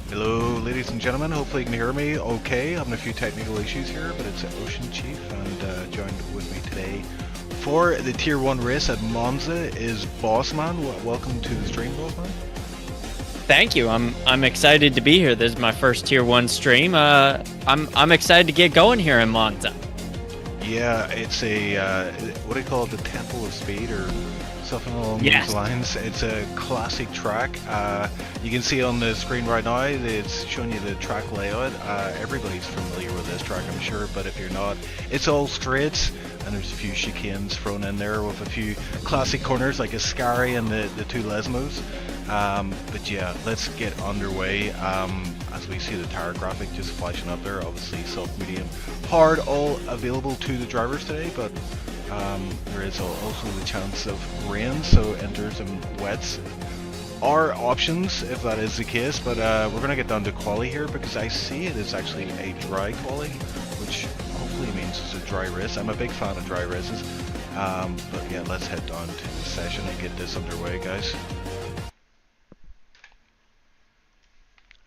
Hello ladies and gentlemen, hopefully you can hear me okay. Having a few technical issues here, but it's Ocean Chief, and joined with me today for the Tier 1 race at Monza is Bossman. Welcome to the stream, Bossman. Thank you. I'm excited to be here. This is my first Tier 1 stream. I'm excited to get going here in Monza. Yeah, it's a what do you call it, the Temple of Speed or something along those lines. It's a classic track. You can see on the screen right now, it's showing you the track layout. Everybody's familiar with this track, I'm sure, but if you're not, it's all straights, and there's a few chicanes thrown in there with a few classic corners like Ascari and the two Lesmos. But yeah, let's get underway. As we see the tire graphic just flashing up there, obviously soft, medium, hard, all available to the drivers today, but there is also the chance of rain, so enters and wets are options if that is the case. But we're going to get down to quali here, because I see it is actually a dry quali, which hopefully means it's a dry race. I'm a big fan of dry races, but yeah, let's head down to the session and get this underway, guys.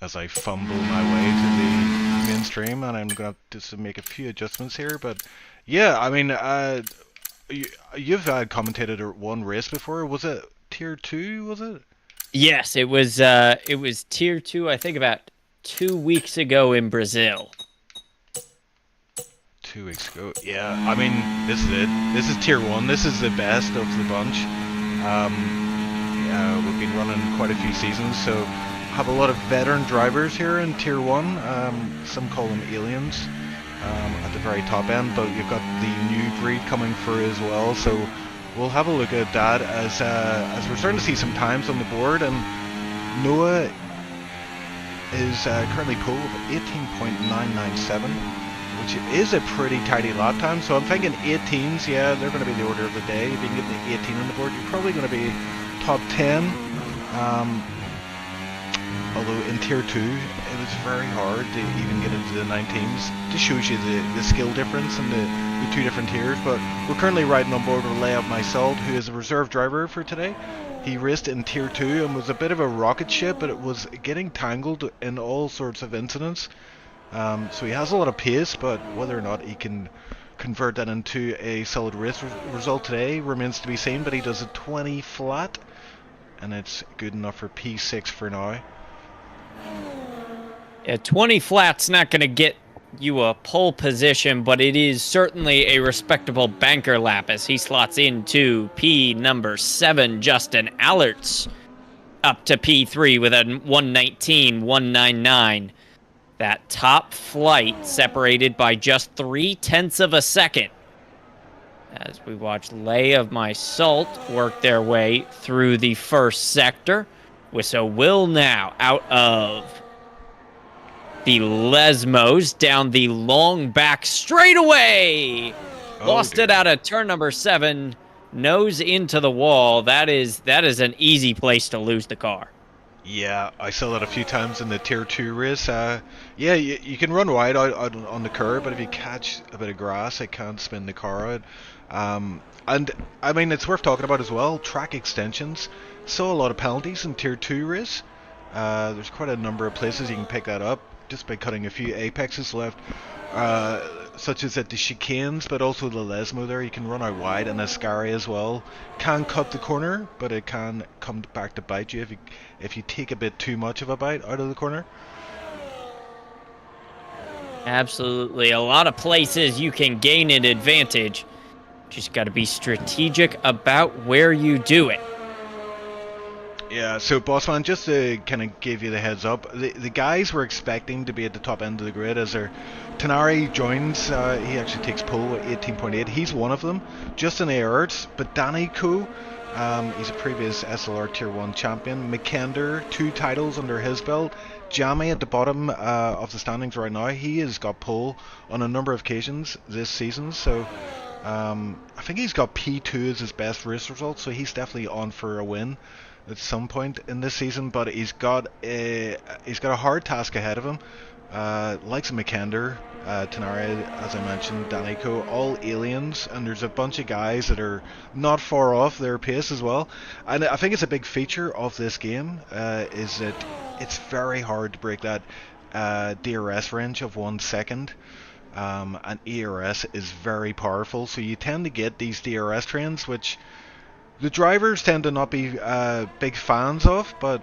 As I fumble my way to the mainstream, and I'm going to just make a few adjustments here, but yeah, I mean, you've commentated one race before. Was it Tier 2, was it? Yes, it was Tier 2, I think about 2 weeks ago in Brazil. 2 weeks ago, yeah. I mean, this is it. This is Tier 1. This is the best of the bunch. We've been running quite a few seasons, so have a lot of veteran drivers here in Tier 1. Some call them aliens at the very top end, but you've got the new breed coming through as well, so we'll have a look at that as we're starting to see some times on the board. And Noah is currently pole with 18.997, which is a pretty tidy lap time, so I'm thinking 18s, yeah, they're going to be the order of the day. If you can get the 18 on the board, you're probably going to be top 10. Although in Tier 2, it was very hard to even get into the 19s. Just shows you the skill difference in the two different tiers. But we're currently riding on board with Layout Myself, who is a reserve driver for today. He raced in Tier 2 and was a bit of a rocket ship, but it was getting tangled in all sorts of incidents. So he has a lot of pace, but whether or not he can convert that into a solid race result today remains to be seen. But he does a 20 flat, and it's good enough for P6 for now. Yeah, 20 flat's not going to get you a pole position, but it is certainly a respectable banker lap as he slots into P number 7, Justin Allerts, up to P3 with a 119.199. That top flight separated by just 0.3 of a second. As we watch Lay of My Salt work their way through the first sector. So will now out of the Lesmos down the long back straightaway. Lost it out of turn number 7. Nose into the wall. That is an easy place to lose the car. Yeah, I saw that a few times in the Tier 2 race. Yeah, you can run wide out on the curb, but if you catch a bit of grass, it can spin the car out. And I mean, it's worth talking about as well, track extensions. Saw a lot of penalties in Tier 2 race. There's quite a number of places you can pick that up just by cutting a few apexes left, such as at the chicanes, but also the Lesmo there. You can run out wide, and Ascari as well can cut the corner, but it can come back to bite you if you take a bit too much of a bite out of the corner. Absolutely. A lot of places you can gain an advantage. Just got to be strategic about where you do it. Yeah, so Bossman, just to kind of give you the heads up, the guys we're expecting to be at the top end of the grid as their Tanari joins. He actually takes pole at 18.8. He's one of them. Justin Aerts, but Danny Koo, he's a previous SLR Tier 1 champion. McKender, 2 titles under his belt. Jamie at the bottom of the standings right now. He has got pole on a number of occasions this season, so I think he's got P2 as his best race result, so he's definitely on for a win. at some point in this season, but he's got a hard task ahead of him. Likes of Mikander, Tenare, as I mentioned, Daniko, all aliens, and there's a bunch of guys that are not far off their pace as well. And I think it's a big feature of this game, is that it's very hard to break that DRS range of 1 second. And ERS is very powerful, so you tend to get these DRS trains, which the drivers tend to not be big fans of, but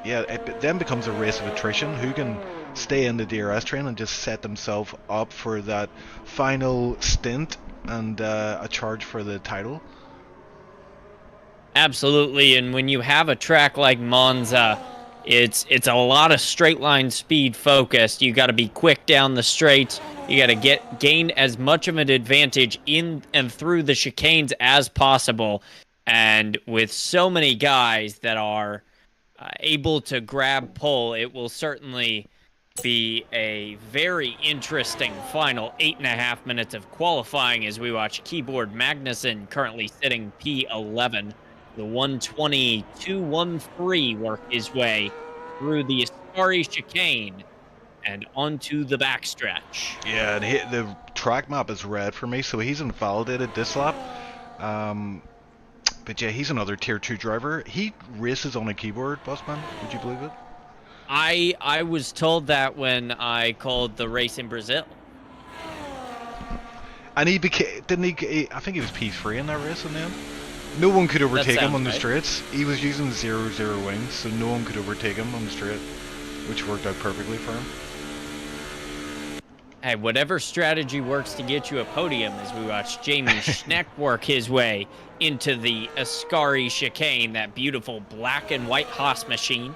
yeah, it then becomes a race of attrition. Who can stay in the DRS train and just set themselves up for that final stint and a charge for the title? Absolutely, and when you have a track like Monza, it's a lot of straight line speed focused. You got to be quick down the straights. You got to gain as much of an advantage in and through the chicanes as possible. And with so many guys that are able to grab pole, it will certainly be a very interesting final 8.5 minutes of qualifying as we watch Keyboard Magnussen, currently sitting P11. The 120.213 work his way through the Ascari chicane and onto the backstretch. Yeah, and the track map is red for me, so he's invalidated this lap. But yeah, he's another tier 2 driver. He races on a keyboard, Bossman. Would you believe it? I was told that when I called the race in Brazil. And he became, didn't he? I think he was P3 in that race in the end. No one could overtake him on the straights. He was using 0-0 wings, so no one could overtake him on the straight, which worked out perfectly for him. Hey, whatever strategy works to get you a podium, as we watch Jamie Schneck work his way into the Ascari chicane, that beautiful black and white Haas machine,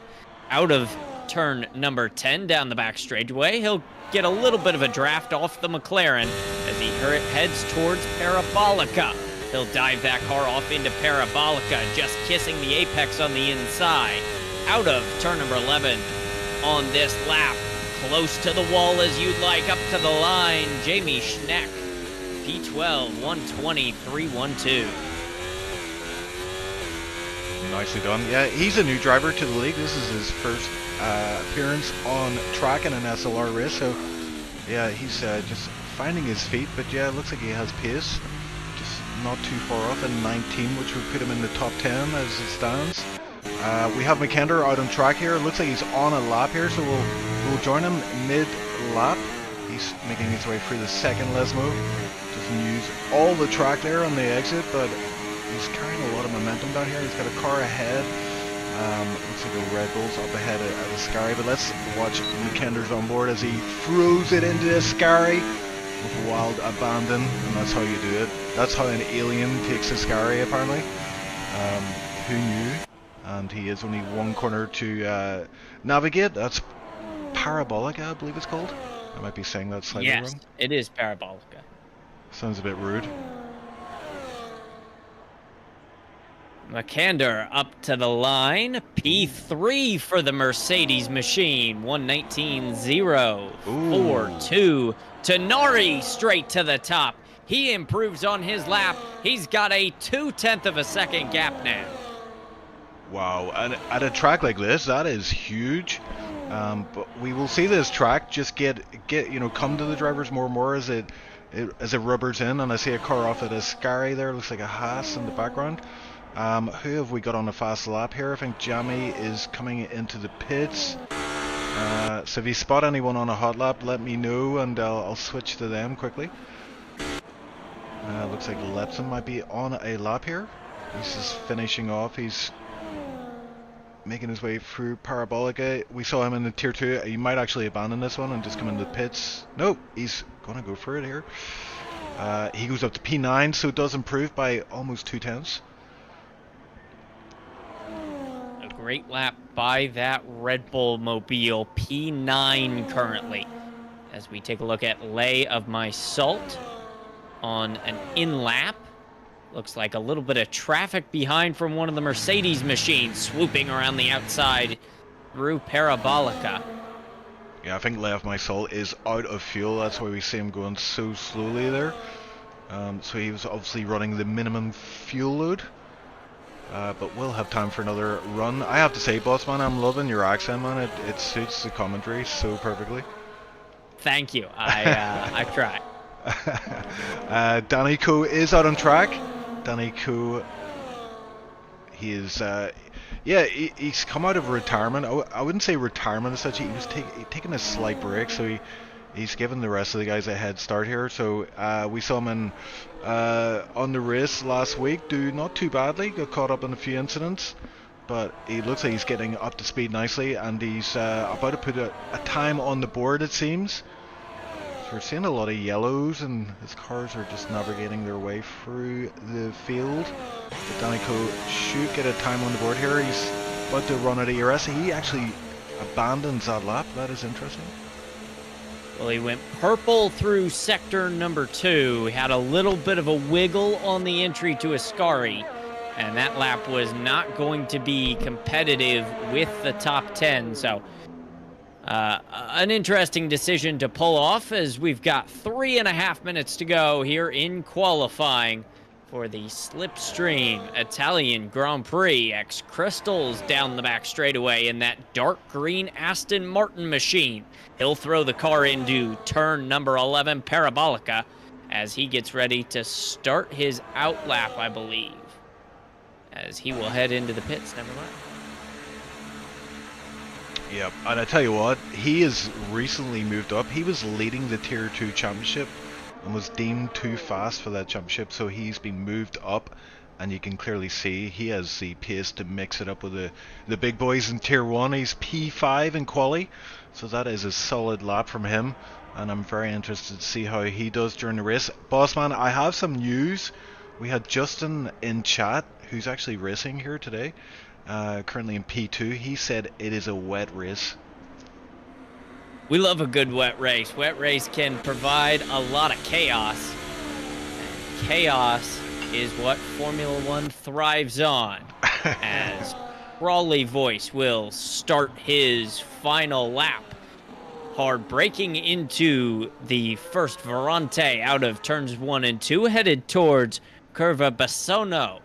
out of turn number 10 down the back straightaway. He'll get a little bit of a draft off the McLaren as he heads towards Parabolica. He'll dive that car off into Parabolica, just kissing the apex on the inside. Out of turn number 11 on this lap. Close to the wall as you'd like, up to the line. Jamie Schneck, P12, 120.312. Nicely done. Yeah, he's a new driver to the league. This is his first appearance on track in an SLR race, so yeah, he's just finding his feet, but yeah, it looks like he has pace. Just not too far off in 19, which would put him in the top 10 as it stands. We have Mikander out on track here. It looks like he's on a lap here, so we'll join him mid-lap. He's making his way through the second Lesmo. Doesn't use all the track there on the exit, but he's carrying a lot of momentum down here. He's got a car ahead. Looks like the Red Bull's up ahead at Ascari, but let's watch Mikander's on board as he throws it into Ascari with wild abandon, and that's how you do it. That's how an alien takes Ascari, apparently. Who knew? And he is only one corner to navigate. That's Parabolica, I believe it's called. I might be saying that slightly wrong. Yes, it is Parabolica. Sounds a bit rude. Mikander up to the line. P3 for the Mercedes machine. 119.042. Tenari straight to the top. He improves on his lap. He's got a 0.2 of a second gap now. Wow, and at a track like this, that is huge. But we will see this track just get come to the drivers more and more as it rubbers in. And I see a car off at Ascari there. Looks like a Haas in the background. Who have we got on a fast lap here? I think Jamie is coming into the pits. So if you spot anyone on a hot lap, let me know and I'll switch to them quickly. Looks like Lepson might be on a lap here. He's just finishing off. He's making his way through Parabolica. We saw him in the tier 2. He might actually abandon this one and just come into the pits. No, he's gonna go for it here. He goes up to P9, so it does improve by almost 0.2. A great lap by that Red Bull mobile, P9 currently. As we take a look at Lay of My Salt on an in-lap. Looks like a little bit of traffic behind from one of the Mercedes machines swooping around the outside through Parabolica. Yeah, I think Lay of My Salt is out of fuel. That's why we see him going so slowly there. So he was obviously running the minimum fuel load. but we'll have time for another run. I have to say, Bossman, I'm loving your accent, man. It suits the commentary so perfectly. Thank you. I try. Danny Koo is out on track. Danny Koo, he is, he's come out of retirement. I wouldn't say retirement as such. He was taking a slight break, so he's given the rest of the guys a head start here. So we saw him on the race last week do not too badly. Got caught up in a few incidents, but he looks like he's getting up to speed nicely, and he's about to put a time on the board, it seems. So we're seeing a lot of yellows, and his cars are just navigating their way through the field. But Danny Koo should get a time on the board here. He's about to run at ERS. He actually abandons that lap. That is interesting. Well, he went purple through sector number 2. He had a little bit of a wiggle on the entry to Ascari, and that lap was not going to be competitive with the top 10. So an interesting decision to pull off, as we've got 3.5 minutes to go here in qualifying for the Slipstream Italian Grand Prix. Crystals down the back straightaway in that dark green Aston Martin machine. He'll throw the car into turn number 11, Parabolica, as he gets ready to start his out lap, I believe, as he will head into the pits. Never mind. Yep, and I tell you what, he has recently moved up. He was leading the Tier 2 championship and was deemed too fast for that championship, so he's been moved up, and you can clearly see he has the pace to mix it up with the big boys in Tier 1. He's P5 in quali, so that is a solid lap from him, and I'm very interested to see how he does during the race. Bossman, I have some news. We had Justin in chat, who's actually racing here today, currently in P2. He said it is a wet race. We love a good wet race. Wet race can provide a lot of chaos. Chaos is what Formula One thrives on. As Crawley Voice will start his final lap. Hard braking into the first Virante out of turns 1 and 2, headed towards Curva Bassano.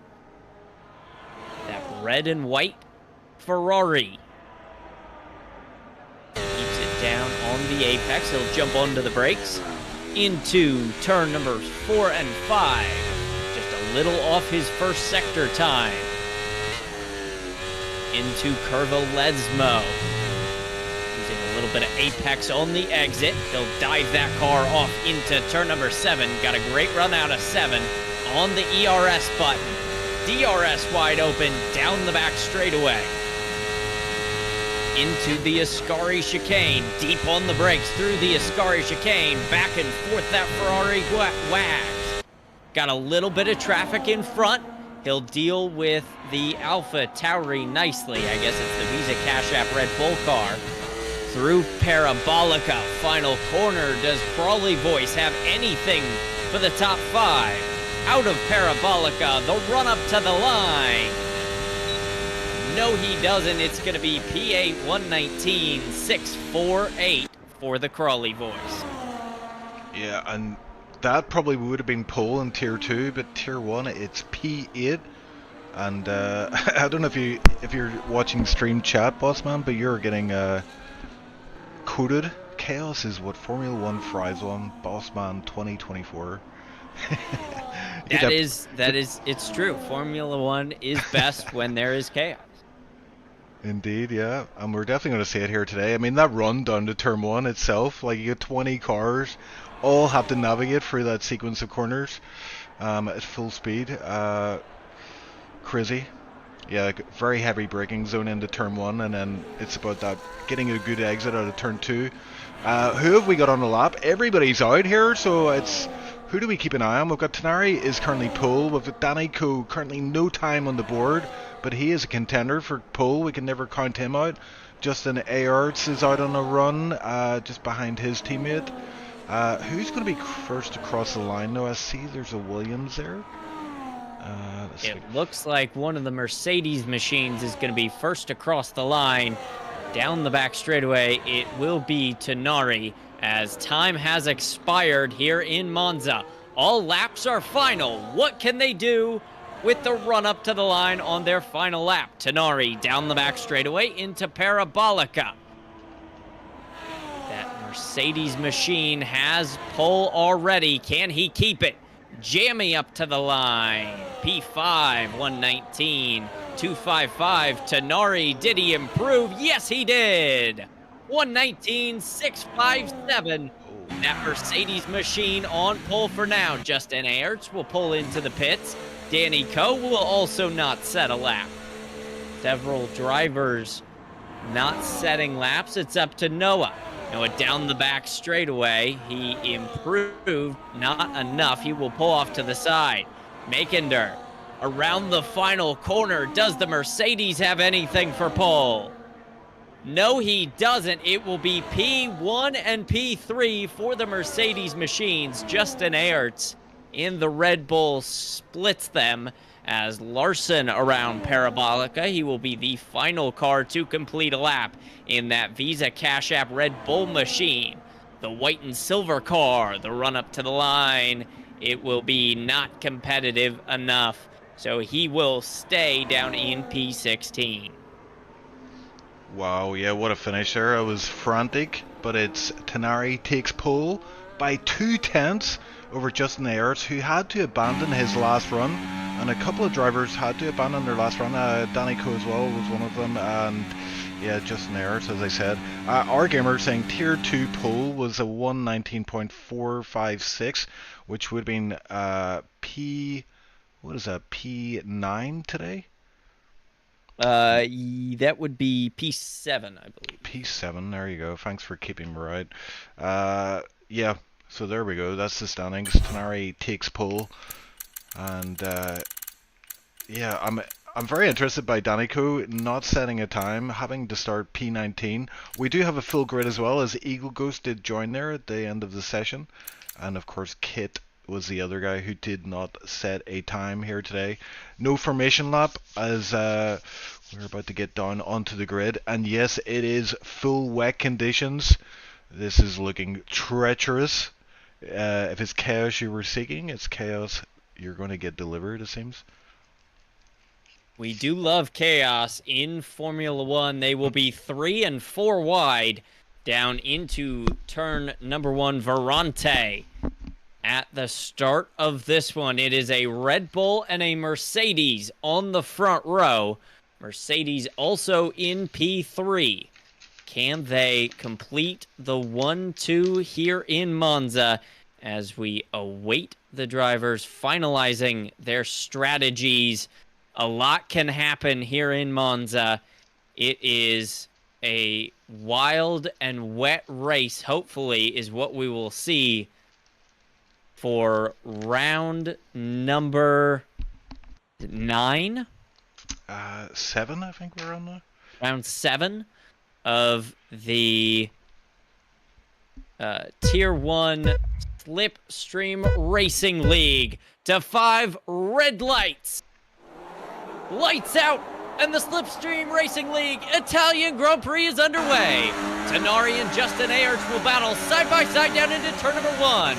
That red and white Ferrari. Keeps it down on the apex. He'll jump onto the brakes into turn numbers 4 and 5. Just a little off his first sector time. Into Curva Lesmo. Using a little bit of apex on the exit. He'll dive that car off into turn number 7. Got a great run out of 7 on the ERS button. DRS wide open down the back straightaway. Into the Ascari chicane, deep on the brakes through the Ascari chicane, back and forth that Ferrari wags. Got a little bit of traffic in front. He'll deal with the Alpha Tauri nicely. I guess it's the Visa Cash App Red Bull car. Through Parabolica, final corner. Does Crawley Voice have anything for the top 5? Out of Parabolica, the run up to the line. No, he doesn't. It's going to be P8 119.648 for the Crawley Voice. Yeah, and that probably would have been pole in Tier 2, but Tier 1, it's P8. And I don't know if you're watching stream chat, Bossman, but you're getting coded. Chaos is what Formula 1 thrives on. Bossman 2024. It's true. Formula One is best when there is chaos. Indeed, yeah. And we're definitely going to see it here today. I mean, that run down to turn 1 itself, like you get 20 cars, all have to navigate through that sequence of corners at full speed. Crazy. Yeah, very heavy braking zone into turn 1, and then it's about that getting a good exit out of turn 2. Who have we got on the lap? Everybody's out here, so it's... Who do we keep an eye on? We've got Tenari is currently pole. We've got Danny Koo currently no time on the board, but he is a contender for pole. We can never count him out. Justin Aerts is out on a run, just behind his teammate. Who's going to be first across the line though? I see there's a Williams there. It looks like one of the Mercedes machines is going to be first across the line. Down the back straightaway, it will be Tenari, as time has expired here in Monza. All laps are final. What can they do with the run up to the line on their final lap. Tenari down the back straightaway into Parabolica. That Mercedes machine has pole already. Can he keep it? Jammy up to the line. P5, 119, 255. Tenari, did he improve? Yes, he did. 119, 657. That Mercedes machine on pole for now. Justin Aerts will pull into the pits. Danny Coe will also not set a lap. Several drivers not setting laps. It's up to Noah. Noah down the back straightaway. He improved, not enough. He will pull off to the side. Makender around the final corner. Does the Mercedes have anything for pole? No, he doesn't. It will be P1 and P3 for the Mercedes machines. Justin Aerts in the Red Bull splits them as Larson around Parabolica. He will be the final car to complete a lap in that Visa Cash App Red Bull machine. The white and silver car, the run up to the line, it will be not competitive enough. So he will stay down in P16. Wow, yeah, what a finish there. I was frantic, but it's Tenari takes pole by 2/10 over Justin Aerts, who had to abandon his last run, and a couple of drivers had to abandon their last run. Danny Coe as well was one of them, and yeah, Justin Aerts, as I said. Our gamer saying tier 2 pole was a 119.456, which would have been P9 today? That would be P7, I believe. P7, there you go. Thanks for keeping me right. Yeah, so there we go. That's the standings. Tenari takes pole, and yeah, I'm very interested by Danny Coe not setting a time, having to start P19. We do have a full grid as well, as Eagle Ghost did join there at the end of the session, and of course Kit was the other guy who did not set a time here today. No formation lap, as we're about to get down onto the grid, and yes, it is full wet conditions. This is looking treacherous. If it's chaos you were seeking, it's chaos you're going to get delivered, it seems. We do love chaos in Formula One. They will be 3 and 4 wide down into turn number 1, Verante. At the start of this one, it is a Red Bull and a Mercedes on the front row. Mercedes also in P3. Can they complete the 1-2 here in Monza as we await the drivers finalizing their strategies? A lot can happen here in Monza. It is a wild and wet race, hopefully, is what we will see for round number 9? 7, I think we're on now. Round 7 of the Tier 1 Slipstream Racing League. To 5 red lights. Lights out, and the Slipstream Racing League Italian Grand Prix is underway. Tenari and Justin Aerts will battle side by side down into turn number 1.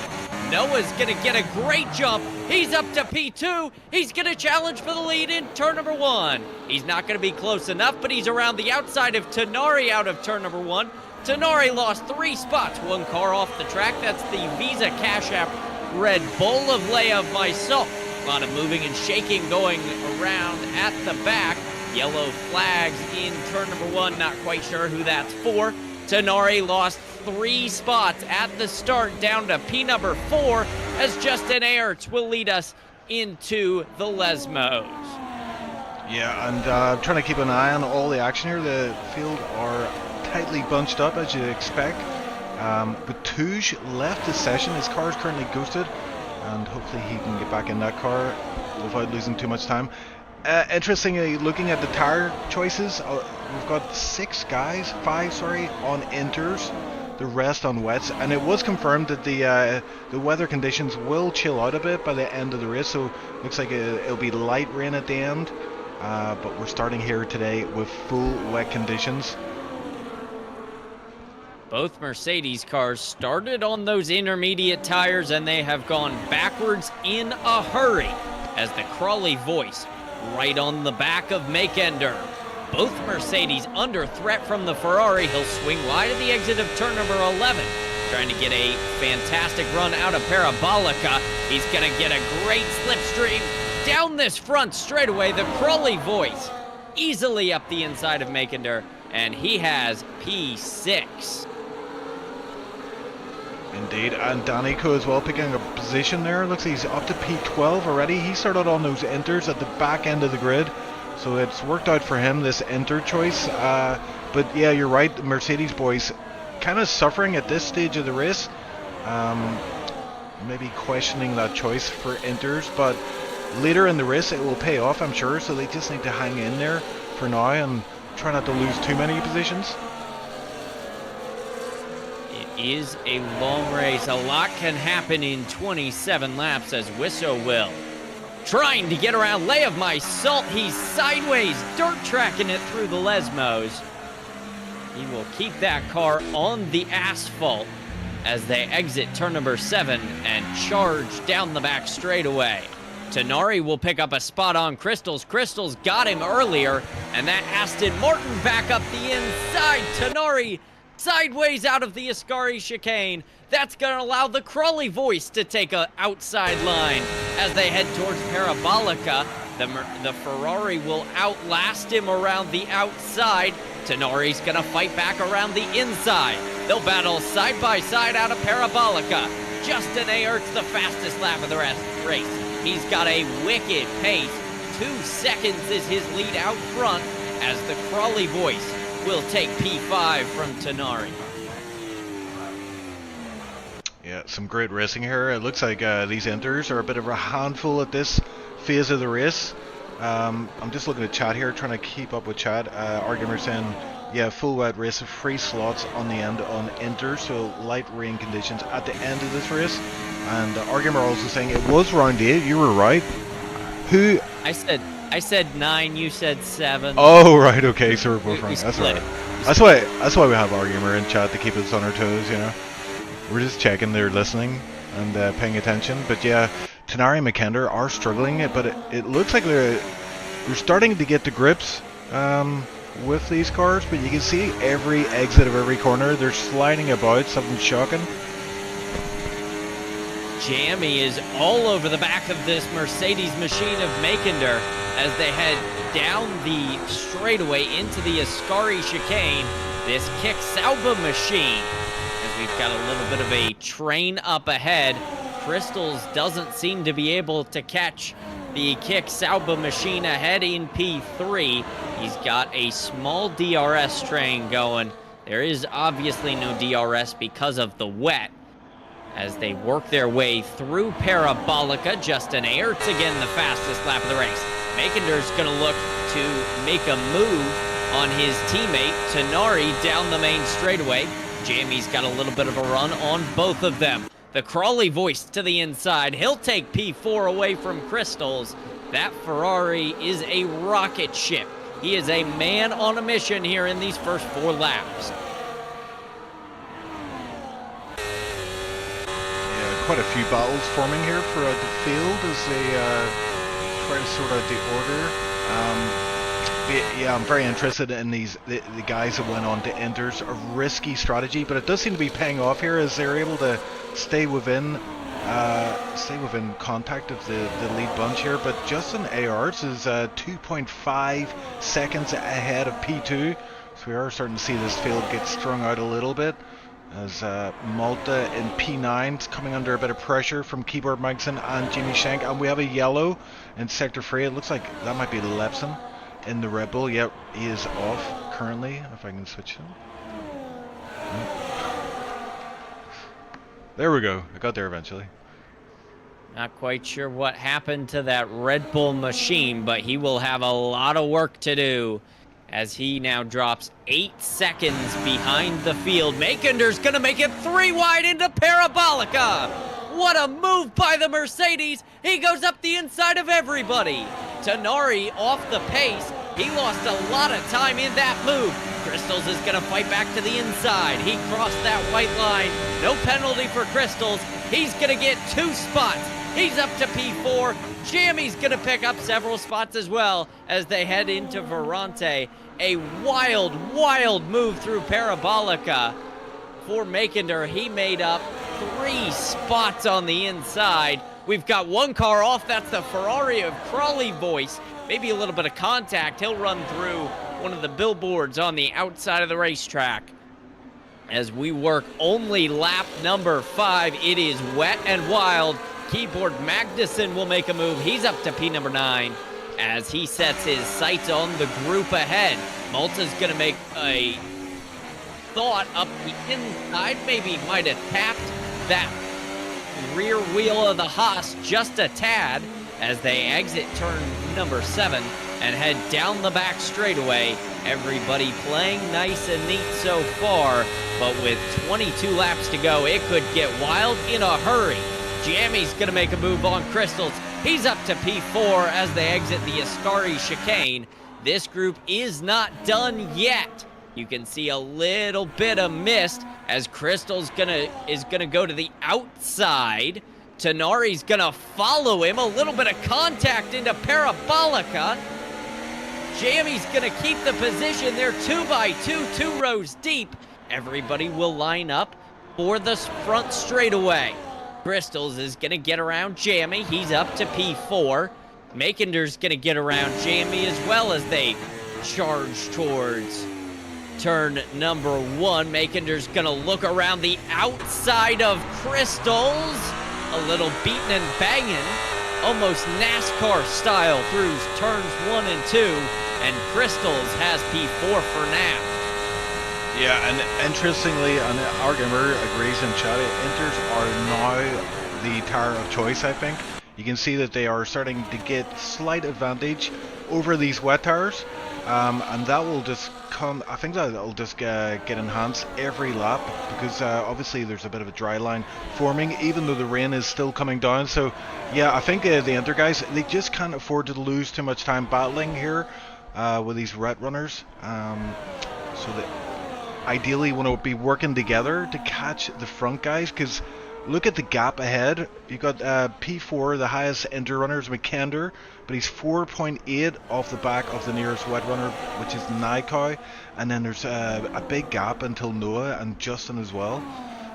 Noah's going to get a great jump. He's up to P2. He's going to challenge for the lead in turn number 1. He's not going to be close enough, but he's around the outside of Tenari out of turn number 1. Tenari lost 3 spots. 1 car off the track. That's the Visa Cash App Red Bull of Leia of myself. A lot of moving and shaking going around at the back. Yellow flags in turn number 1. Not quite sure who that's for. Tenari lost 3 spots at the start, down to P number 4, as Justin Aerts will lead us into the Lesmos. Yeah, and I'm trying to keep an eye on all the action here. The field are tightly bunched up, as you'd expect. But Touge left the session. His car is currently ghosted, and hopefully he can get back in that car without losing too much time. Interestingly, looking at the tire choices, we've got 5 on inters, the rest on wets, and it was confirmed that the weather conditions will chill out a bit by the end of the race, so looks like it'll be light rain at the end, but we're starting here today with full wet conditions. Both Mercedes cars started on those intermediate tires, and they have gone backwards in a hurry as the Crawley voice right on the back of Makender. Both Mercedes under threat from the Ferrari. He'll swing wide at the exit of turn number 11. Trying to get a fantastic run out of Parabolica. He's going to get a great slipstream down this front straightaway. The Crawley voice easily up the inside of Makender, and he has P6. Indeed, and Danico as well picking a position there. Looks like he's up to P12 already. He started on those inters at the back end of the grid, so it's worked out for him, this enter choice. But yeah, you're right, the Mercedes boys kind of suffering at this stage of the race. Maybe questioning that choice for inters, but later in the race it will pay off, I'm sure, so they just need to hang in there for now and try not to lose too many positions. Is a long race. A lot can happen in 27 laps as Wisso will. Trying to get around Lay of My Salt. He's sideways, dirt tracking it through the Lesmos. He will keep that car on the asphalt as they exit turn number 7 and charge down the back straightaway. Tenari will pick up a spot on Crystals. Crystals got him earlier, and that Aston Martin back up the inside. Tenari sideways out of the Ascari chicane. That's going to allow the Crawley voice to take an outside line as they head towards Parabolica. The Ferrari will outlast him around the outside. Tenari's going to fight back around the inside. They'll battle side by side out of Parabolica. Justin Aert's the fastest lap of the race. He's got a wicked pace. 2 seconds is his lead out front as the Crawley voice will take P5 from Tenari. Yeah, some great racing here. It looks like these enters are a bit of a handful at this phase of the race. I'm just looking at chat here, trying to keep up with chat. Argument saying, yeah, full wet race of 3 slots on the end on enters, so light rain conditions at the end of this race. And Argument also saying it was round 8. You were right. Who? I said 9, you said 7. Oh, right, okay, so we're both wrong. That's right. Right. That's why we have Argument in chat, to keep us on our toes, you know. We're just checking they're listening and paying attention. But yeah, Tenari and Makender are struggling, but it looks like they're starting to get to grips with these cars. But you can see every exit of every corner, they're sliding about, something shocking. Jamie is all over the back of this Mercedes machine of Makender as they head down the straightaway into the Ascari chicane. This Kick Sauber machine, as we've got a little bit of a train up ahead. Crystals doesn't seem to be able to catch the Kick Sauber machine ahead in P3. He's got a small DRS train going. There is obviously no DRS because of the wet. As they work their way through Parabolica, Justin Aert's again the fastest lap of the race. Makender's going to look to make a move on his teammate, Tenari, down the main straightaway. Jamie's got a little bit of a run on both of them. The Crawley voice to the inside. He'll take P4 away from Crystals. That Ferrari is a rocket ship. He is a man on a mission here in these first 4 laps. Quite a few battles forming here throughout the field as they try to sort out the order. Yeah, I'm very interested in the guys that went on to enters. A risky strategy, but it does seem to be paying off here as they're able to stay within contact of the lead bunch here. But Justin Aerts is 2.5 seconds ahead of P2, so we are starting to see this field get strung out a little bit. As Malta in P9 is coming under a bit of pressure from Keyboard Magson and Jimmy Shank. And we have a yellow in Sector 3. It looks like that might be Lepson in the Red Bull. Yep, he is off currently. If I can switch him. There we go. I got there eventually. Not quite sure what happened to that Red Bull machine, but he will have a lot of work to do as he now drops 8 seconds behind the field. Makender's gonna make it 3 wide into Parabolica. What a move by the Mercedes. He goes up the inside of everybody. Tenari off the pace. He lost a lot of time in that move. Crystals is gonna fight back to the inside. He crossed that white line. No penalty for Crystals. He's gonna get 2 spots He's up to P4. Jammy's going to pick up several spots as well as they head into Verante. A wild, wild move through Parabolica for Makender. He made up 3 spots on the inside. We've got one car off. That's the Ferrari of Crawley Voice. Maybe a little bit of contact. He'll run through one of the billboards on the outside of the racetrack. As we work only lap number 5, it is wet and wild. Keyboard Magnuson will make a move. He's up to P number 9 as he sets his sights on the group ahead. Malta's going to make a thought up the inside. Maybe might have tapped that rear wheel of the Haas just a tad as they exit turn number 7 and head down the back straightaway. Everybody playing nice and neat so far, but with 22 laps to go, it could get wild in a hurry. Jammy's gonna make a move on Crystals. He's up to P4 as they exit the Ascari chicane. This group is not done yet. You can see a little bit of mist as Crystal's is gonna go to the outside. Tenari's gonna follow him. A little bit of contact into Parabolica. Jammy's gonna keep the position. They're 2x2, 2 rows deep. Everybody will line up for the front straightaway. Crystals is gonna get around Jammy. He's up to P4. Makender's gonna get around Jammy as well as they charge towards turn number 1. Makender's gonna look around the outside of Crystals. A little beating and banging, almost NASCAR style through turns 1 and 2, and Crystals has P4 for now. Yeah, and interestingly, and our gamer agrees in chat, Inters are now the tire of choice, I think. You can see that they are starting to get slight advantage over these wet tires, and that will just come, I think that'll just get enhanced every lap, because obviously there's a bit of a dry line forming, even though the rain is still coming down. So yeah, I think the Inter guys, they just can't afford to lose too much time battling here with these wet runners, so that ideally want to be working together to catch the front guys, because look at the gap ahead. You've got P4, the highest Inter runner is Makender, but he's 4.8 off the back of the nearest wet runner, which is Naikau, and then there's a big gap until Noah and Justin as well.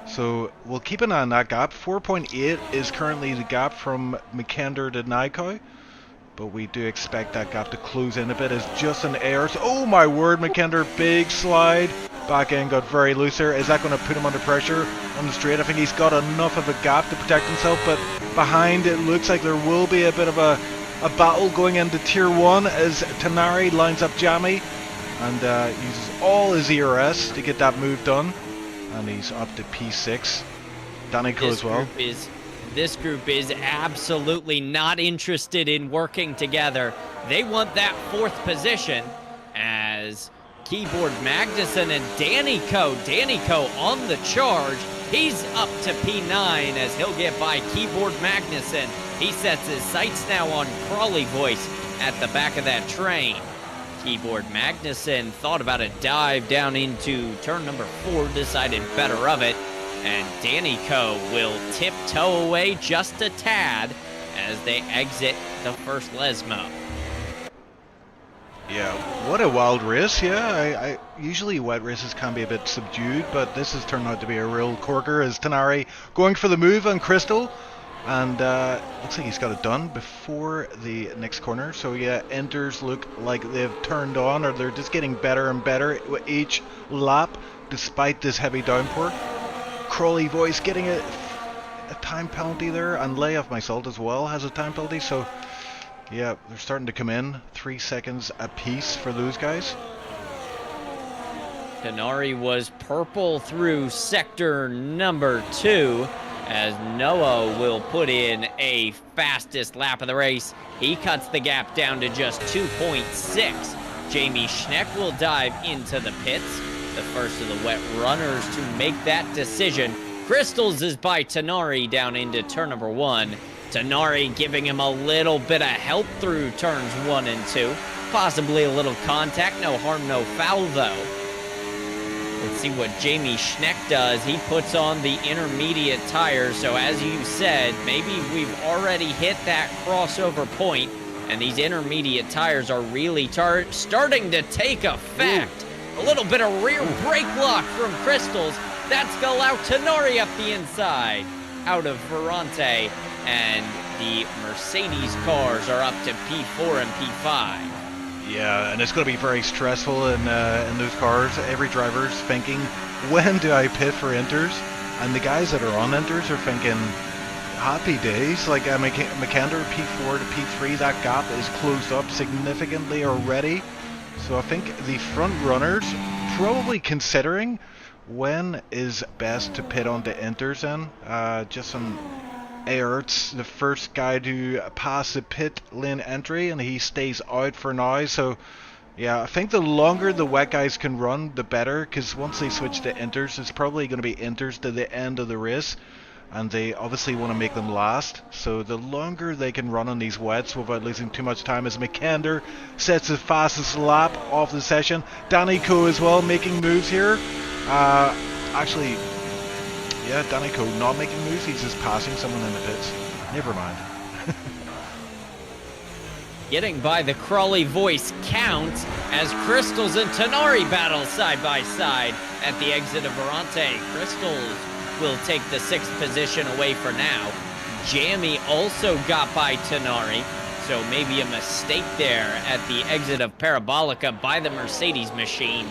So we'll keep an eye on that gap. 4.8 is currently the gap from Makender to Naikau, but we do expect that gap to close in a bit as Justin airs. Oh my word, Makender, big slide. Back end got very loose there. Is that going to put him under pressure on the straight? I think he's got enough of a gap to protect himself, but behind it looks like there will be a bit of a battle going into Tier 1 as Tenari lines up Jammy and uses all his ERS to get that move done. And he's up to P6. Danico as well. This group is absolutely not interested in working together. They want that 4th position as Keyboard Magnuson and Danico on the charge. He's up to P9 as he'll get by Keyboard Magnuson. He sets his sights now on Crawley Voice at the back of that train. Keyboard Magnuson thought about a dive down into turn number 4, decided better of it. And Danico will tiptoe away just a tad as they exit the first Lesmo. Yeah, what a wild race. Yeah, I usually wet races can be a bit subdued, but this has turned out to be a real corker as Tenari going for the move on Crystal, and looks like he's got it done before the next corner. So yeah, Inters look like they've turned on, or they're just getting better and better with each lap despite this heavy downpour. Crawley Voice getting a time penalty there, and Lay Off My Salt as well has a time penalty, so yeah, they're starting to come in. 3 seconds apiece for those guys. Tenari was purple through sector number 2 as Noah will put in a fastest lap of the race. He cuts the gap down to just 2.6. Jamie Schneck will dive into the pits, the first of the wet runners to make that decision. Crystals is by Tenari down into turn number 1. Tenari giving him a little bit of help through turns 1 and 2. Possibly a little contact, no harm, no foul though. Let's see what Jamie Schneck does. He puts on the intermediate tires. So as you said, maybe we've already hit that crossover point, and these intermediate tires are really starting to take effect. A little bit of rear brake lock from Crystals. That's Galau Tenori up the inside, out of Ferrante, and the Mercedes cars are up to P4 and P5. Yeah, and it's going to be very stressful in those cars. Every driver's thinking, when do I pit for inters? And the guys that are on inters are thinking, happy days. Like McAnder P4 to P3, that gap is closed up significantly already. So I think the front runners probably considering when is best to pit onto inters then. Justin Aerts, the first guy to pass the pit lane entry, and he stays out for now. So yeah, I think the longer the wet guys can run, the better, because once they switch to inters, it's probably going to be inters to the end of the race, and they obviously want to make them last. So the longer they can run on these wets without losing too much time, as McAnder sets the fastest lap of the session. Danny Coe as well making moves here. Actually, yeah, Danny Coe not making moves, he's just passing someone in the pits. Never mind. Getting by the Crawley voice count as Crystals and Tenori battle side by side at the exit of Ferrante. Crystals will take the 6th position away for now. Jamie also got by Tenori, so maybe a mistake there at the exit of Parabolica by the Mercedes machine.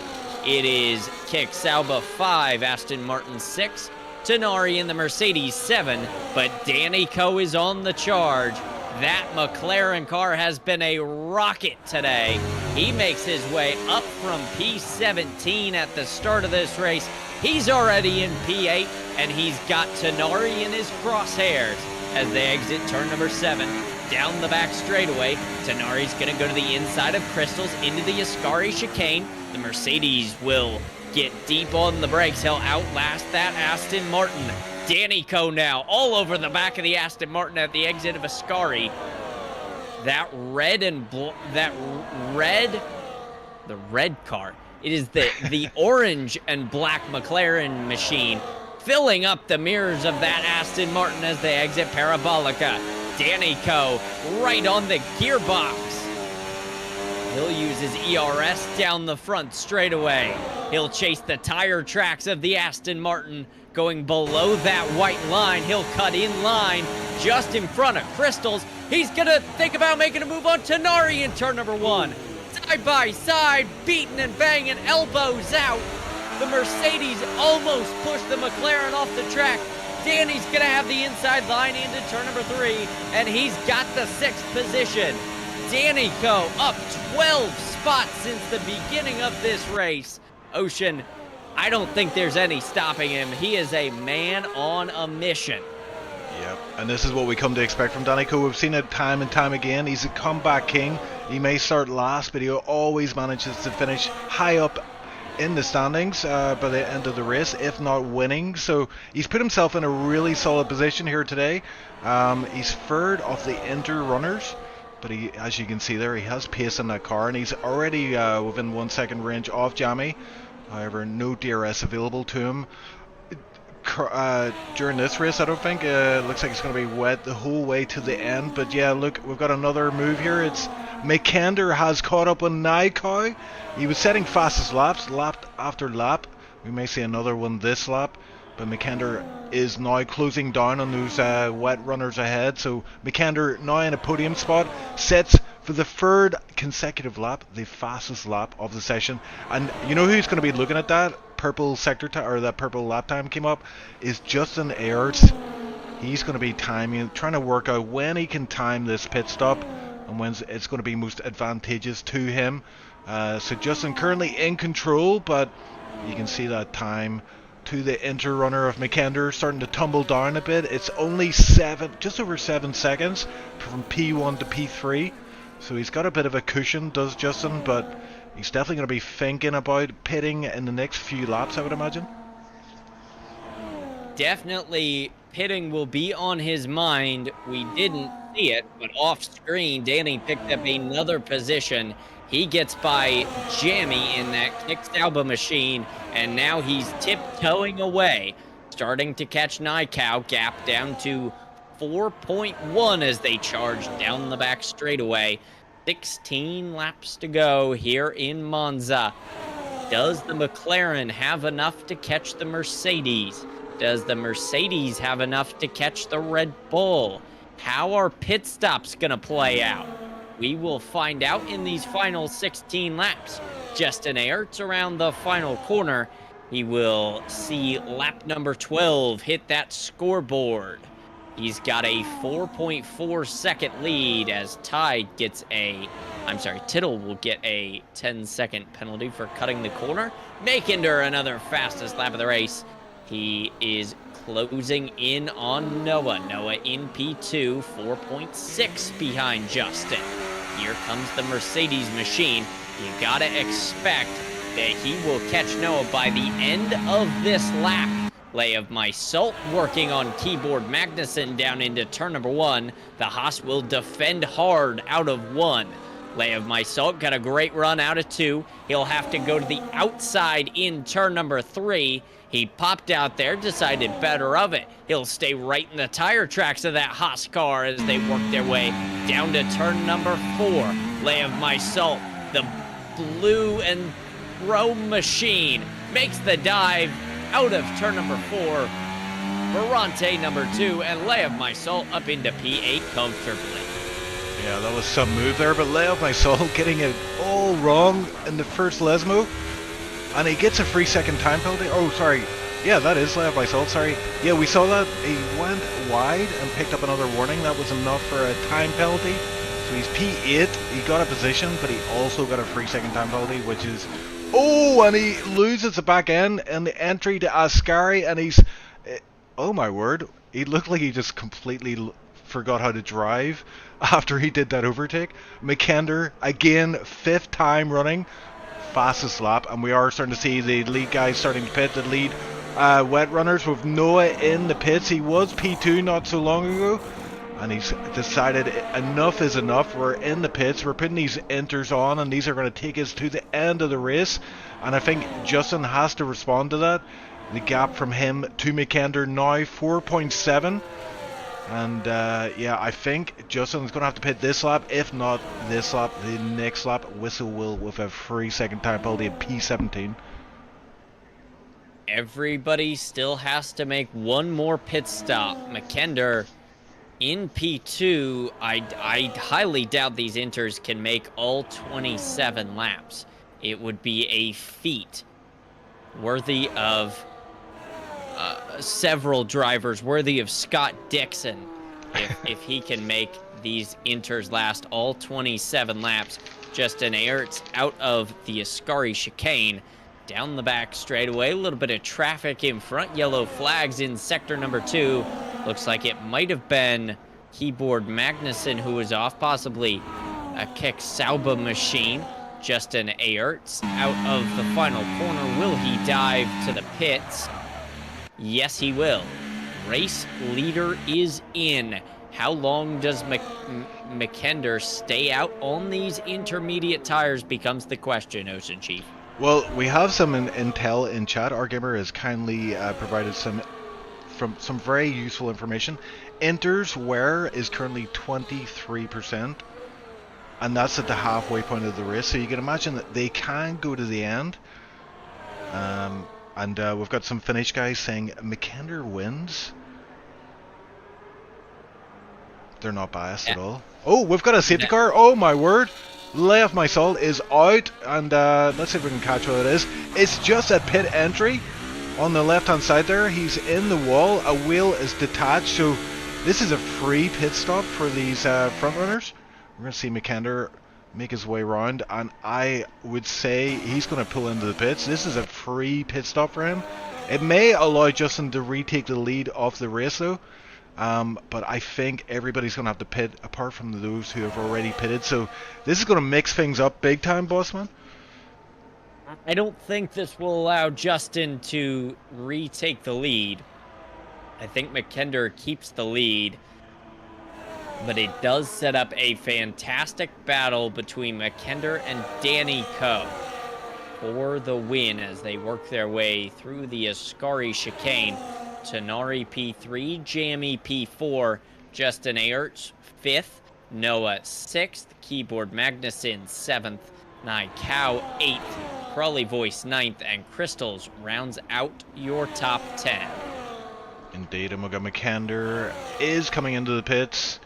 It is Kick Sauber 5, Aston Martin 6, Tenori in the Mercedes 7, but Danny Coe is on the charge. That McLaren car has been a rocket today. He makes his way up from P17 at the start of this race. He's already in P8, and he's got Tenori in his crosshairs as they exit turn number 7. Down the back straightaway, Tenori's going to go to the inside of Crystals into the Ascari chicane. The Mercedes will get deep on the brakes. He'll outlast that Aston Martin. Danny Coe now all over the back of the Aston Martin at the exit of Ascari. That red car. It is the orange and black McLaren machine filling up the mirrors of that Aston Martin as they exit Parabolica. Danny Coe right on the gearbox. He'll use his ERS down the front straightaway. He'll chase the tire tracks of the Aston Martin going below that white line. He'll cut in line just in front of Crystals. He's gonna think about making a move on Tenori in turn number 1. Side by side, beating and banging, elbows out. The Mercedes almost pushed the McLaren off the track. Danny's gonna have the inside line into turn number 3, and he's got the 6th position. Danny Coe up 12 spots since the beginning of this race. Ocean, I don't think there's any stopping him. He is a man on a mission. Yep, and this is what we come to expect from Danny Coe. We've seen it time and time again. He's a comeback king. He may start last, but he always manages to finish high up in the standings by the end of the race, if not winning. So he's put himself in a really solid position here today. He's third of the inter runners, but he, as you can see there, he has pace in that car, and he's already within 1 second range of Jamie. However, no DRS available to him during this race, I don't think. Looks like it's going to be wet the whole way to the end. But yeah, look, we've got another move here. It's McAnder has caught up on Naiko. He was setting fastest laps, lap after lap. We may see another one this lap. But McAnder is now closing down on those wet runners ahead. So McAnder now in a podium spot, sets for the 3rd consecutive lap, the fastest lap of the session. And you know who's going to be looking at that? Purple sector time, or that purple lap time came up, is Justin Aerts. He's going to be trying to work out when he can time this pit stop and when it's going to be most advantageous to him. So Justin currently in control, but you can see that time to the inter runner of McAnder starting to tumble down a bit. It's only just over 7 seconds from P1 to P3. So he's got a bit of a cushion, does Justin, but he's definitely going to be thinking about pitting in the next few laps, I would imagine. Definitely pitting will be on his mind. We didn't see it, but off screen, Danny picked up another position. He gets by Jammy in that kick Sauber machine, and now he's tiptoeing away, starting to catch Nycow. Gap down to 4.1 as they charge down the back straightaway. 16 laps to go here in Monza. Does the McLaren have enough to catch the Mercedes? Does the Mercedes have enough to catch the Red Bull? How are pit stops going to play out? We will find out in these final 16 laps. Justin Aerts around the final corner. He will see lap number 12 hit that scoreboard. He's got a 4.4 second lead as Tittle will get a 10-second penalty for cutting the corner. Makinder, another fastest lap of the race. He is closing in on Noah. Noah in P2, 4.6 behind Justin. Here comes the Mercedes machine. You gotta expect that he will catch Noah by the end of this lap. Lay of my salt working on keyboard Magnussen down into turn number 1. The Haas will defend hard out of 1. Lay of my salt got a great run out of 2. He'll have to go to the outside in turn number 3. He popped out there, decided better of it. He'll stay right in the tire tracks of that Haas car as they work their way down to turn number 4. Lay of my salt, the blue and chrome machine, makes the dive out of turn number 4. Ferrante number 2, and Lay of my salt up into P8 comfortably. Yeah, that was some move there, but Lay of my salt getting it all wrong in the first Lesmo. And he gets a 3-second time penalty. Oh, sorry. Yeah, that is Lay of my salt, sorry. Yeah, we saw that. He went wide and picked up another warning. That was enough for a time penalty. So he's P8. He got a position, but he also got a 3-second time penalty, which is... Oh, and he loses the back end and the entry to Ascari, and he's... Oh my word. He looked like he just completely forgot how to drive after he did that overtake. Mikander, again, 5th time running, fastest lap, and we are starting to see the lead guys starting to pit, the lead wet runners with Noah in the pits. He was P2 not so long ago, and he's decided enough is enough. We're in the pits, we're putting these inters on, and these are going to take us to the end of the race, and I think Justin has to respond to that. The gap from him to Mikander now 4.7, and yeah, I think Justin's going to have to pit this lap. If not this lap, the next lap. Whistle will with a 3-second time penalty at P17. Everybody still has to make one more pit stop. Mikander in P2, I highly doubt these inters can make all 27 laps. It would be a feat worthy of several drivers, worthy of Scott Dixon, if he can make these inters last all 27 laps. Justin Aerts out of the Ascari chicane, down the back straightaway. A little bit of traffic in front, yellow flags in sector number 2. Looks like it might have been keyboard Magnussen who was off, possibly a kick Sauber machine. Justin Aerts out of the final corner. Will he dive to the pits? Yes, he will. Race leader is in. How long does Mikander stay out on these intermediate tires becomes the question, Ocean Chief. Well, we have some intel in chat. Our gamer has kindly provided some very useful information. Inters wear is currently 23%, and that's at the halfway point of the race. So you can imagine that they can go to the end. And we've got some Finnish guys saying Mikander wins. They're not biased at all. Oh, we've got a safety car. Oh my word. Lay of my salt is out, and let's see if we can catch what it is. It's just at pit entry on the left hand side there. He's in the wall. A wheel is detached, so this is a free pit stop for these front runners. We're going to see Mikander make his way around, and I would say he's going to pull into the pits. This is a free pit stop for him. It may allow Justin to retake the lead of the race though, but I think everybody's going to have to pit apart from those who have already pitted, so this is going to mix things up big time, Bossman. I don't think this will allow Justin to retake the lead. I think Mikander keeps the lead. But it does set up a fantastic battle between McKender and Danny Coe for the win as they work their way through the Ascari chicane. Tenari P3, Jamie P4, Justin Ayerts 5th, Noah 6th, Keyboard Magnuson 7th, Nai Cow 8th, Crawley Voice 9th, and Crystals rounds out your top 10. Indeed, and McKender is coming into the pits.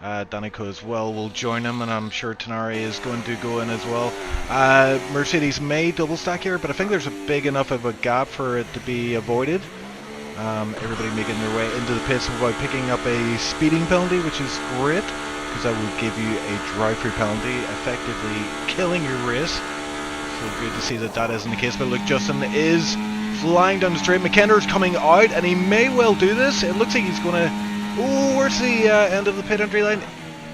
Danico as well will join him, and I'm sure Tenari is going to go in as well. Mercedes may double stack here, but I think there's a big enough of a gap for it to be avoided. Everybody making their way into the pits without picking up a speeding penalty, which is great, because that will give you a drive-through penalty, effectively killing your race. So good to see that that isn't the case. But look, Justin is flying down the straight. McKender's coming out, and he may well do this. It looks like he's going to... Oh, where's the end of the pit entry line?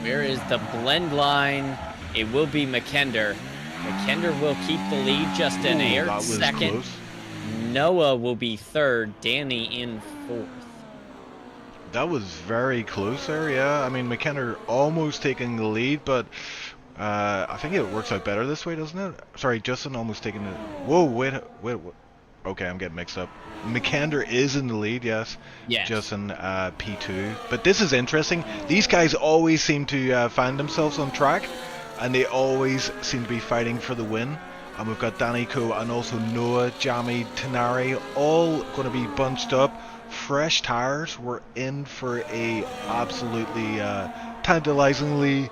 Where is the blend line? It will be McKender. McKender will keep the lead. Justin Ayerts second. Close. Noah will be third. Danny in fourth. That was very close there, yeah. I mean, McKender almost taking the lead, but I think it works out better this way, doesn't it? Sorry, Justin almost taking the... Whoa, wait. Okay, I'm getting mixed up. McKender is in the lead, yes. Yes. Justin P2. But this is interesting. These guys always seem to find themselves on track, and they always seem to be fighting for the win. And we've got Danny Coe and also Noah, Jamie, Tenari, all going to be bunched up. Fresh tires. We're in for a absolutely tantalizingly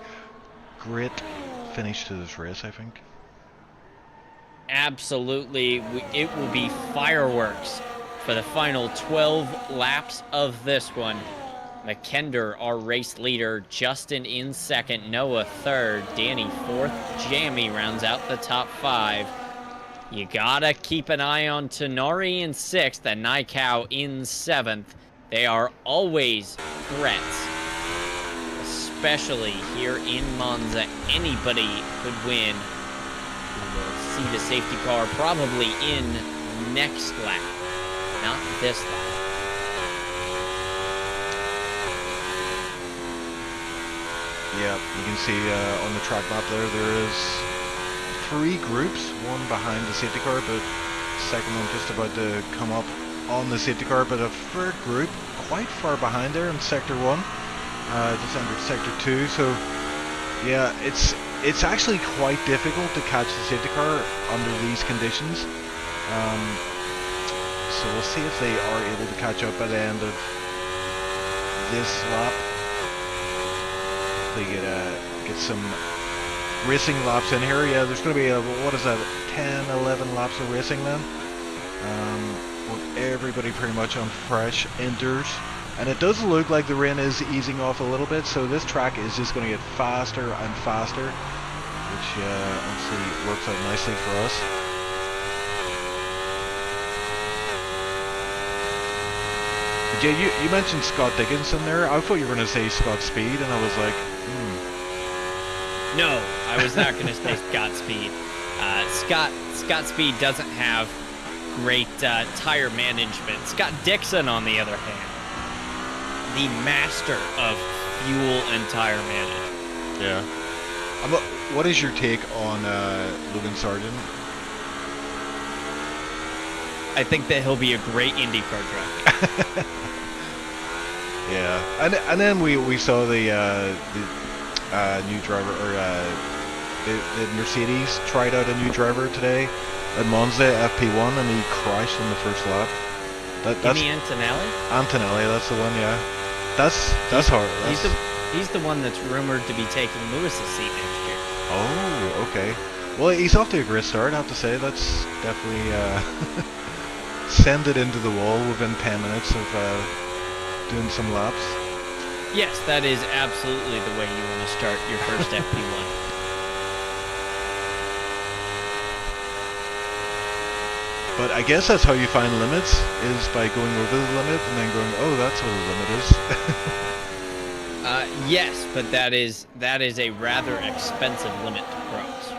great finish to this race, I think. Absolutely. It will be fireworks for the final 12 laps of this one. McKender, our race leader. Justin in second. Noah third. Danny fourth. Jamie rounds out the top 5. You gotta keep an eye on Tenari in 6th and Naikau in 7th. They are always threats, especially here in Monza. Anybody could win. We will see the safety car probably in next lap, not this lap. Yeah, you can see on the track map there is 3 groups, one behind the safety car, but the second one just about to come up on the safety car, but a third group quite far behind there in sector 1, just under sector 2, so yeah, it's actually quite difficult to catch the safety car under these conditions, so we'll see if they are able to catch up at the end of this lap. They get some racing laps in here. Yeah, there's going to be what is that, 10, 11 laps of racing then, with everybody pretty much on fresh inters, and it does look like the rain is easing off a little bit, so this track is just going to get faster and faster, which obviously works out nicely for us. But yeah, you mentioned Scott Dickinson there. I thought you were going to say Scott Speed, and I was like, No, I was not going to say Scott Speed. Scott Speed doesn't have great tire management. Scott Dixon, on the other hand, the master of fuel and tire management. Yeah. What is your take on Logan Sargent? I think that he'll be a great IndyCar driver. Yeah, and then we saw the new driver, or the Mercedes tried out a new driver today at Monza FP1, and he crashed in the first lap. That's Antonelli? Antonelli, that's the one. Yeah, that's hard. He's the one that's rumored to be taking Lewis's seat next year. Oh, okay. Well, he's off to a great start, I have to say. That's definitely send it into the wall within 10 minutes of doing some laps. Yes, that is absolutely the way you want to start your first FP1. But I guess that's how you find limits, is by going over the limit and then going, oh, that's what the limit is. Yes, but that is a rather expensive limit to cross.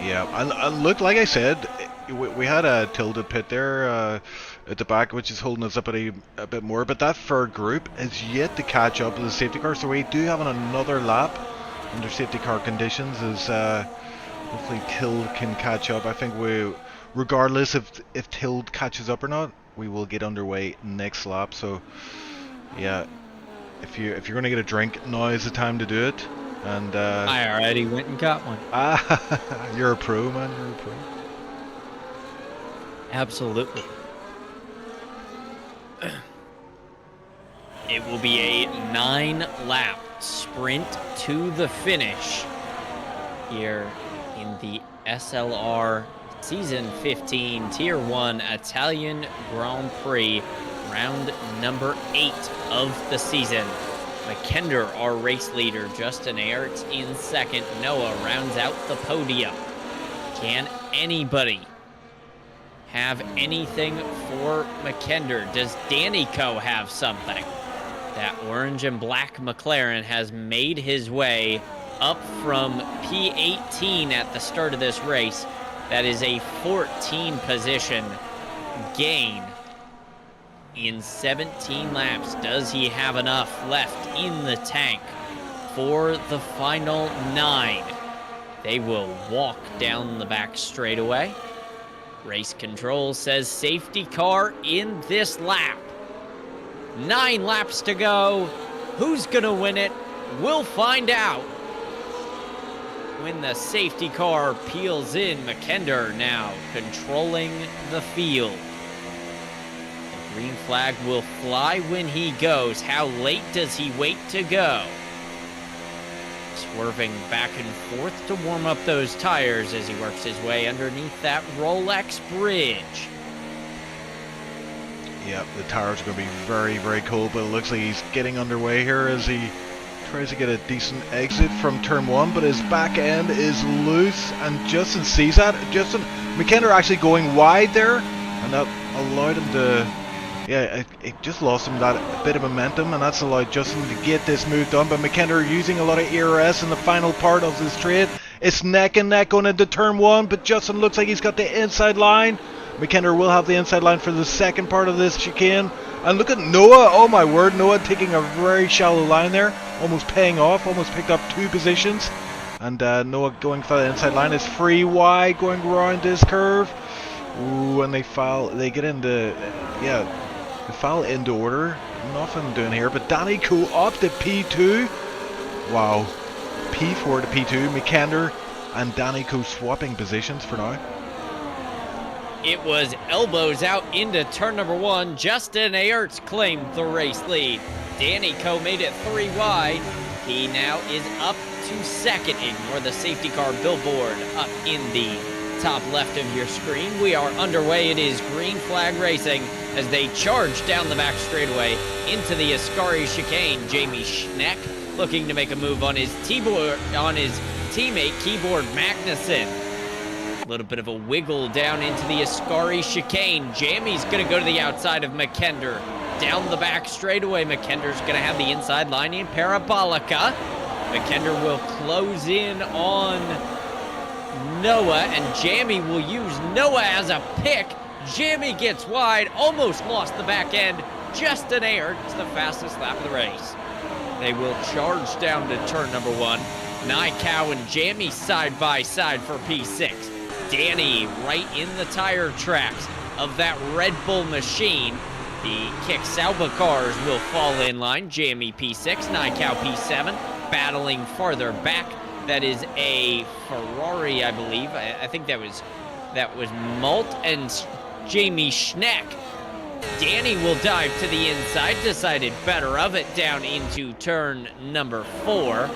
Yeah, and look, like I said, we had a tilted pit there at the back, which is holding us up a bit more. But that third group is yet to catch up with the safety car, so we do have another lap under safety car conditions. As hopefully Tild can catch up. I think regardless if Tild catches up or not, we will get underway next lap. So yeah, if you're gonna get a drink, now is the time to do it. And I already went and got one. You're a pro, man. You're a pro. Absolutely. It will be a 9-lap sprint to the finish here in the SLR Season 15 Tier 1 Italian Grand Prix, round number 8 of the season. McKender, our race leader, Justin Aerts in second. Noah rounds out the podium. Can anybody have anything for McKender? Does Danico have something? That orange and black McLaren has made his way up from P18 at the start of this race. That is a 14 position gain in 17 laps. Does he have enough left in the tank for the final 9? They will walk down the back straightaway. Race control says safety car in this lap. 9 laps to go. Who's gonna win it? We'll find out when the safety car peels in. McKender now controlling the field. The green flag will fly when he goes. How late does he wait to go? Swerving back and forth to warm up those tires as he works his way underneath that Rolex bridge. Yep, the tires are going to be very, very cold, but it looks like he's getting underway here as he tries to get a decent exit from turn 1, but his back end is loose, and Justin sees that. McKender actually going wide there, and that allowed him to, it just lost him that bit of momentum, and that's allowed Justin to get this moved on. But McKender using a lot of ERS in the final part of the straight. It's neck and neck going into turn 1, but Justin looks like he's got the inside line. McKender will have the inside line for the second part of this chicane. And look at Noah, oh my word, Noah taking a very shallow line there, almost paying off, almost picked up 2 positions. And Noah going for the inside line is free wide, going around this curve. Ooh, and they get into, they foul into order. Nothing doing here, but Danico up to P2. Wow, P4 to P2, McKender and Danico swapping positions for now. It was elbows out into turn number 1. Justin Aerts claimed the race lead. Danico made it 3 wide. He now is up to second. Ignore the safety car billboard up in the top left of your screen. We are underway. It is green flag racing as they charge down the back straightaway into the Ascari chicane. Jamie Schneck looking to make a move on his teammate Keyboard Magnussen. A little bit of a wiggle down into the Ascari chicane. Jamie's going to go to the outside of McKender. Down the back straightaway, McKender's going to have the inside line in Parabolica. McKender will close in on Noah, and Jamie will use Noah as a pick. Jamie gets wide, almost lost the back end. Justin Aerts, the fastest lap of the race. They will charge down to turn number 1. Nykow and Jamie side by side for P6. Danny right in the tire tracks of that Red Bull machine. The Kick Sauber cars will fall in line. Jamie P6, Nykow P7, battling farther back. That is a Ferrari, I believe. I think that was Malt and Jamie Schneck. Danny will dive to the inside, decided better of it down into turn number 4.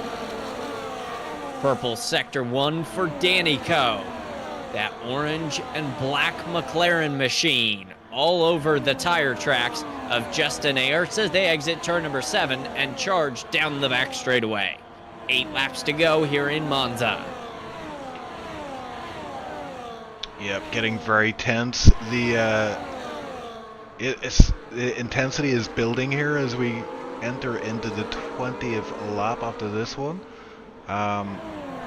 Purple sector 1 for Danico. That orange and black McLaren machine all over the tire tracks of Justin Aerts as they exit turn number 7 and charge down the back straightaway. 8 laps to go here in Monza. Yep, getting very tense. The intensity is building here as we enter into the 20th lap after this one.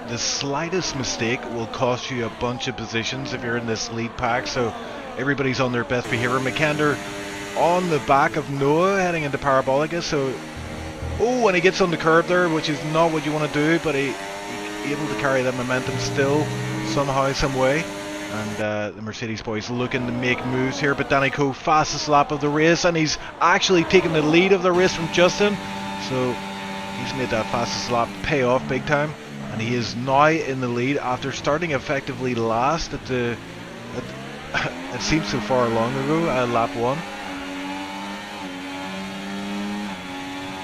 the slightest mistake will cost you a bunch of positions if you're in this lead pack, so everybody's on their best behavior. McKender on the back of Noah heading into Parabolica, so and he gets on the curb there, which is not what you want to do, but he able to carry that momentum still somehow, some way. And the Mercedes boys looking to make moves here, but Danny Coe, fastest lap of the race, and he's actually taking the lead of the race from Justin, so he's made that fastest lap pay off big time, and he is now in the lead after starting effectively last at the it seems so far long ago, lap 1.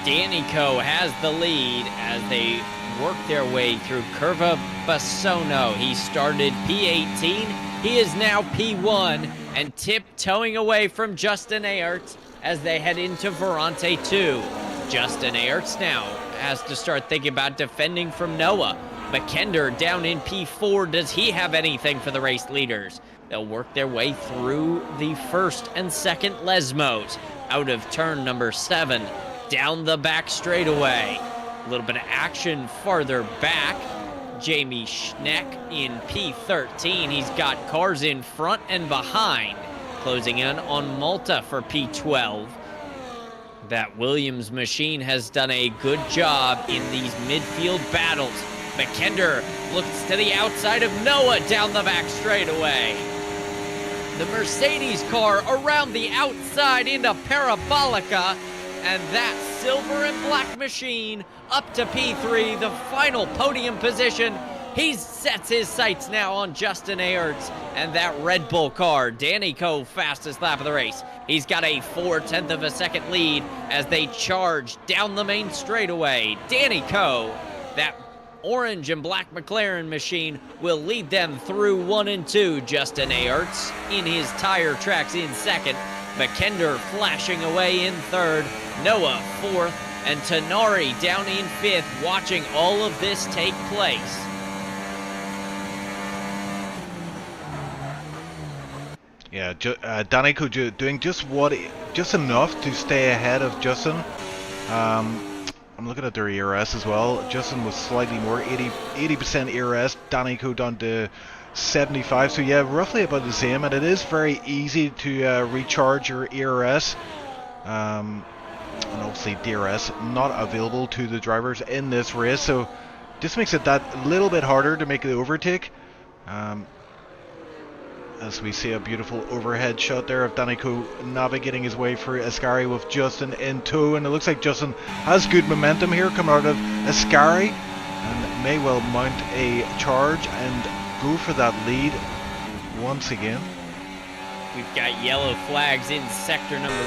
Danny Coe has the lead as they work their way through Curva Bassono. He started P18, he is now P1, and tiptoeing away from Justin Aerts as they head into Verante 2. Justin Aerts now has to start thinking about defending from Noah. McKender down in P4. Does he have anything for the race leaders? They'll work their way through the first and second Lesmos, out of turn number 7, down the back straightaway. A little bit of action farther back. Jamie Schneck in P13. He's got cars in front and behind. Closing in on Malta for P12. That Williams machine has done a good job in these midfield battles. McKender looks to the outside of Noah down the back straightaway. The Mercedes car around the outside into Parabolica, and that silver and black machine up to P3, the final podium position. He sets his sights now on Justin Aerts and that Red Bull car. Danny Coe, fastest lap of the race. He's got a 0.4 of a second lead as they charge down the main straightaway. Danny Coe, that orange and black McLaren machine, will lead them through 1 and 2. Justin Aerts in his tire tracks in second. McKender flashing away in third. Noah fourth. And Tenari down in fifth, watching all of this take place. Yeah, Danny Coe doing just enough to stay ahead of Justin. I'm looking at their ERS as well. Justin was slightly more, 80% ERS. Danny Coe down to 75. So yeah, roughly about the same. And it is very easy to recharge your ERS. And obviously DRS not available to the drivers in this race, so this makes it that little bit harder to make the overtake. As we see a beautiful overhead shot there of Danny Coe navigating his way through Ascari with Justin in tow, and it looks like Justin has good momentum here coming out of Ascari and may well mount a charge and go for that lead once again. We've got yellow flags in sector number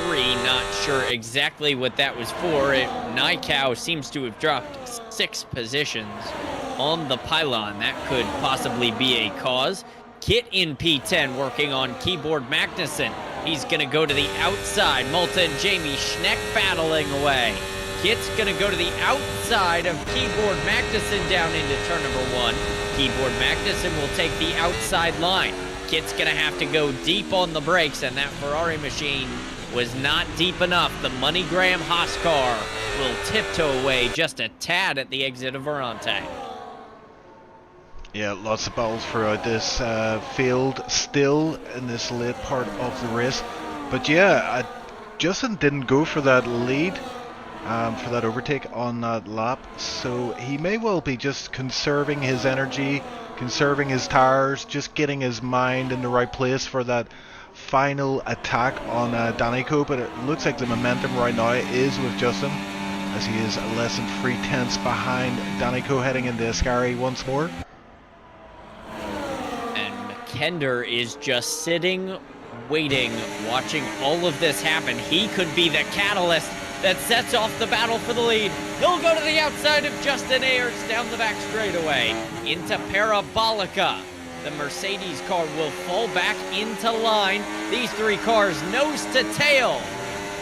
3, not sure exactly what that was for. Nykow seems to have dropped 6 positions on the pylon. That could possibly be a cause. Kit in P10 working on Keyboard Magnussen. He's going to go to the outside. Malta and Jamie Schneck battling away. Kit's going to go to the outside of Keyboard Magnussen down into turn number 1. Keyboard Magnussen will take the outside line. Kit's going to have to go deep on the brakes, and that Ferrari machine was not deep enough. The MoneyGram Haas car will tiptoe away just a tad at the exit of Verante. Yeah, lots of battles throughout this field still in this late part of the race. But yeah, Justin didn't go for that lead, for that overtake on that lap. So he may well be just conserving his energy, conserving his tires, just getting his mind in the right place for that final attack on Danny Coe. But it looks like the momentum right now is with Justin, as he is less than 3/10 behind Danny Coe heading into Ascari once more. Kender is just sitting, waiting, watching all of this happen. He could be the catalyst that sets off the battle for the lead. He'll go to the outside of Justin Aerts down the back straightaway into Parabolica. The Mercedes car will fall back into line. These 3 cars nose to tail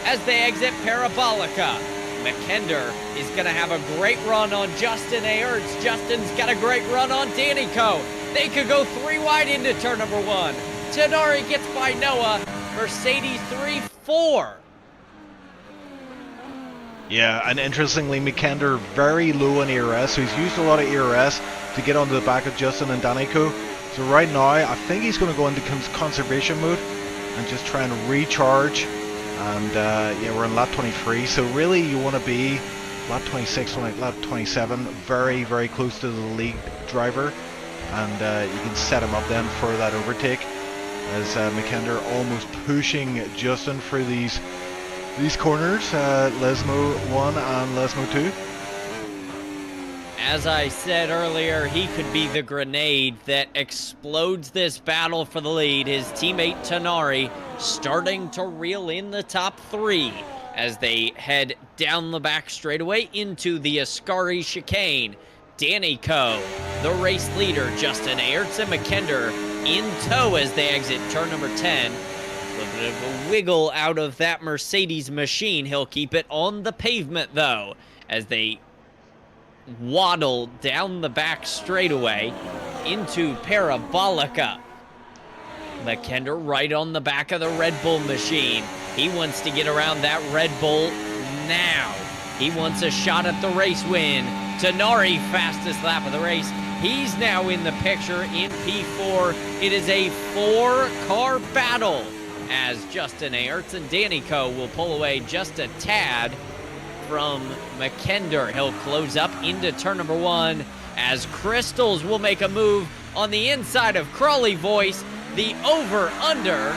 as they exit Parabolica. McKender is going to have a great run on Justin Aerts. Justin's got a great run on Danny Coe. They could go 3 wide into turn number 1. Tenari gets by Noah. Mercedes 3-4. Yeah, and interestingly, Mikender very low on ERS, so he's used a lot of ERS to get onto the back of Justin and Danico. So right now, I think he's going to go into conservation mode and just try and recharge. And yeah, we're in lap 23, so really you want to be lap 26, lap 27, very, very close to the lead driver. And you can set him up then for that overtake, as Mikender almost pushing Justin through these corners, Lesmo 1 and Lesmo 2. As I said earlier, he could be the grenade that explodes this battle for the lead. His teammate Tonari starting to reel in the top 3 as they head down the back straightaway into the Ascari chicane. Danny Coe, the race leader, Justin Aerts and Mikender in tow as they exit turn number 10. A little bit of a wiggle out of that Mercedes machine. He'll keep it on the pavement, though, as they waddle down the back straightaway into Parabolica. Mikender right on the back of the Red Bull machine. He wants to get around that Red Bull now. He wants a shot at the race win. Tonari, fastest lap of the race. He's now in the picture in P4. It is a 4-car battle as Justin Aerts and Danny Coe will pull away just a tad from Mikender. He'll close up into turn number 1 as Crystals will make a move on the inside of Crawley Voice. The over-under,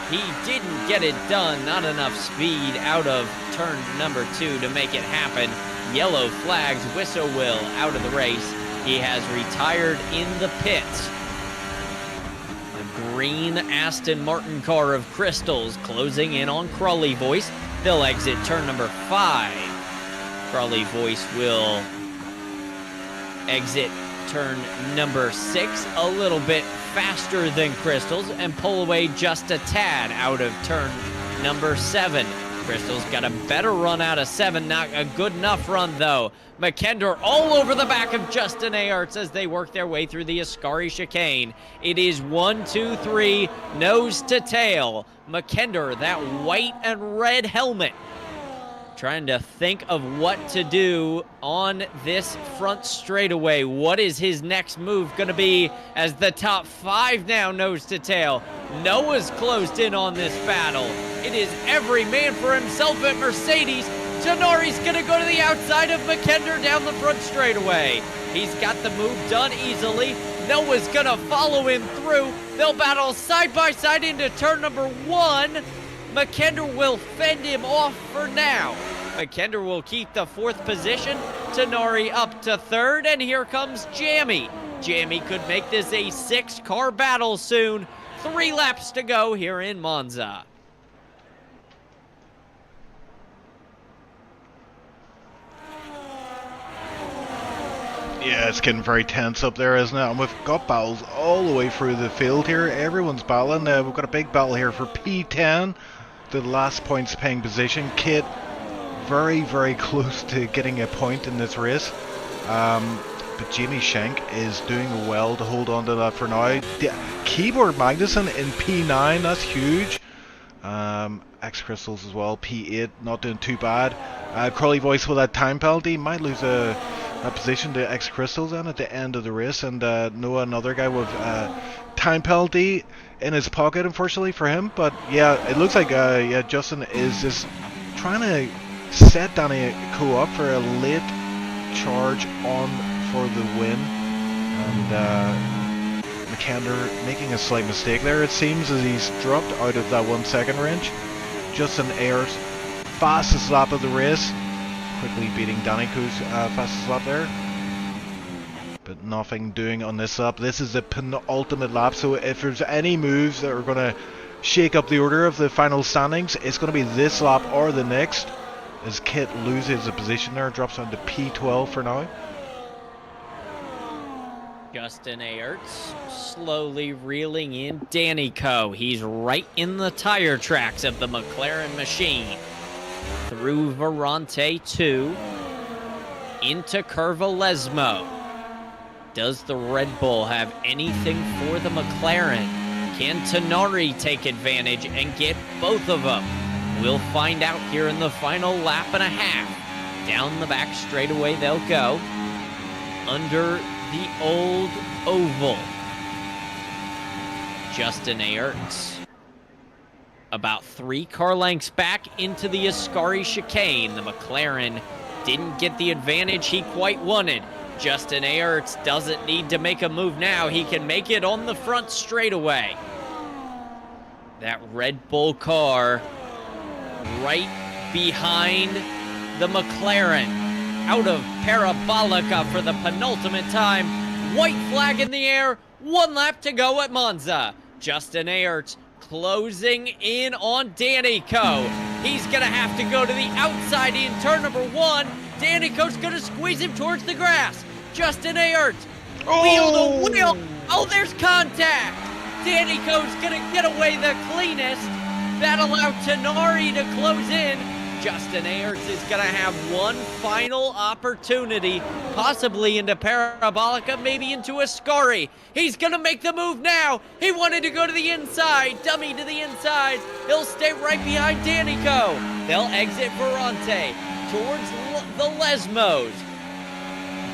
he didn't get it done. Not enough speed out of turn number 2 to make it happen. Yellow flags, Whistle Will out of the race. He has retired in the pits. The green Aston Martin car of Crystals closing in on Crawley Voice. They'll exit turn number 5. Crawley Voice will exit turn number 6 a little bit faster than Crystals and pull away just a tad out of turn number 7. Crystals got a better run out of 7, not a good enough run though. Mikender all over the back of Justin Aerts as they work their way through the Ascari chicane. It is 1, 2, 3, nose to tail. Mikender, that white and red helmet, trying to think of what to do on this front straightaway. What is his next move going to be as the top 5 now nose to tail? Noah's closed in on this battle. It is every man for himself at Mercedes. Tonari's going to go to the outside of Mikender down the front straightaway. He's got the move done easily. Noah's going to follow him through. They'll battle side by side into turn number 1. Mikender will fend him off for now. Mikender will keep the 4th position. Tonari up to 3rd, and here comes Jammy. Jammy could make this a 6-car battle soon. 3 laps to go here in Monza. Yeah, it's getting very tense up there, isn't it? And we've got battles all the way through the field here. Everyone's battling. We've got a big battle here for P10, the last points paying position. Kit, very, very close to getting a point in this race. But Jamie Schenk is doing well to hold on to that for now. Keyboard Magnuson in P9, that's huge. X Crystals as well, P8, not doing too bad. Crawley Voice with that time penalty might lose a position to X Crystals then at the end of the race, and Noah, another guy with time penalty in his pocket, unfortunately for him. But yeah, it looks like yeah, Justin is just trying to set Danny Coe up for a late charge on for the win, and Mikender making a slight mistake there, it seems, as he's dropped out of that 1 second range. Justin Aerts, fastest lap of the race, quickly beating Danny Coe's fastest lap there, but nothing doing on this lap. This is the penultimate lap, so if there's any moves that are going to shake up the order of the final standings, it's going to be this lap or the next, as Kit loses a position there, drops down to P12 for now. Justin Aerts slowly reeling in Danny Coe. He's right in the tire tracks of the McLaren machine. Through Varante 2 into Curva Lesmo. Does the Red Bull have anything for the McLaren? Can Tonari take advantage and get both of them? We'll find out here in the final lap and a half Down the back straightaway they'll go. Under the old oval. Justin Aerts about 3 car lengths back into the Ascari chicane. The McLaren didn't get the advantage he quite wanted. Justin Aerts doesn't need to make a move now. He can make it on the front straightaway. That Red Bull car right behind the McLaren. Out of Parabolica for the penultimate time. White flag in the air. 1 lap to go at Monza. Justin Aerts closing in on Danico. He's going to have to go to the outside in turn number 1. Danico's going to squeeze him towards the grass. Justin Aerts, wheel to wheel. Oh, there's contact. Danico's going to get away the cleanest. That allowed Tenari to close in. Justin Aerts is going to have one final opportunity, possibly into Parabolica, maybe into Ascari. He's going to make the move now. He wanted to go to the inside, dummy to the inside. He'll stay right behind Danico. They'll exit Ferrante towards the Lesmos.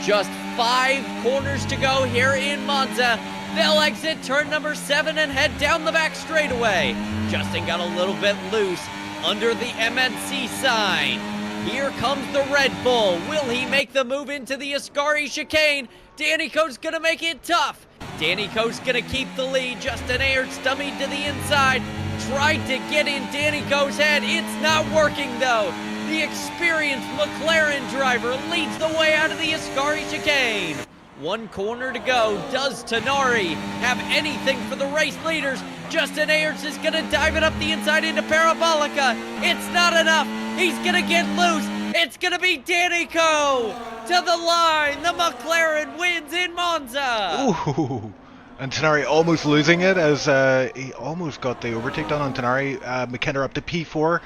Just 5 corners to go here in Monza. They'll exit turn number 7 and head down the back straightaway. Justin got a little bit loose under the MNC sign. Here comes the Red Bull. Will he make the move into the Ascari chicane? Danico's gonna make it tough. Danico's gonna keep the lead. Justin Aerts dummied to the inside. Tried to get in Danico's head. It's not working though. The experienced McLaren driver leads the way out of the Ascari chicane. 1 corner to go. Does Tenari have anything for the race leaders? Justin Aerts is going to dive it up the inside into Parabolica. It's not enough. He's going to get loose. It's going to be Danico to the line. The McLaren wins in Monza. Ooh. And Tenari almost losing it as he almost got the overtake done on Tenari. McKenna up to P4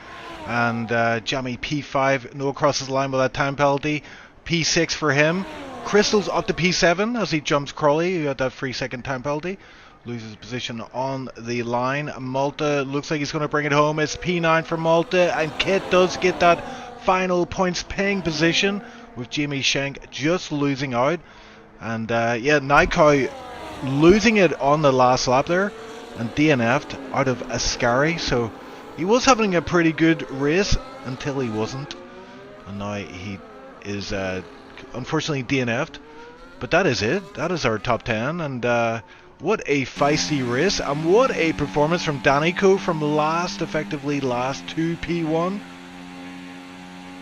and Jamie P5. No crosses the line with that time penalty. P6 for him. Crystal's up to P7 as he jumps Crawley, who had that 3-second time penalty. Loses position on the line. Malta looks like he's going to bring it home. It's P9 for Malta, and Kit does get that final points paying position with Jamie Shank just losing out. And yeah, Nikau losing it on the last lap there and DNF'd out of Ascari. So he was having a pretty good race until he wasn't. And now he is unfortunately DNF'd. But that is it. That is our top 10. And what a feisty race, and what a performance from Danico from effectively last to P1.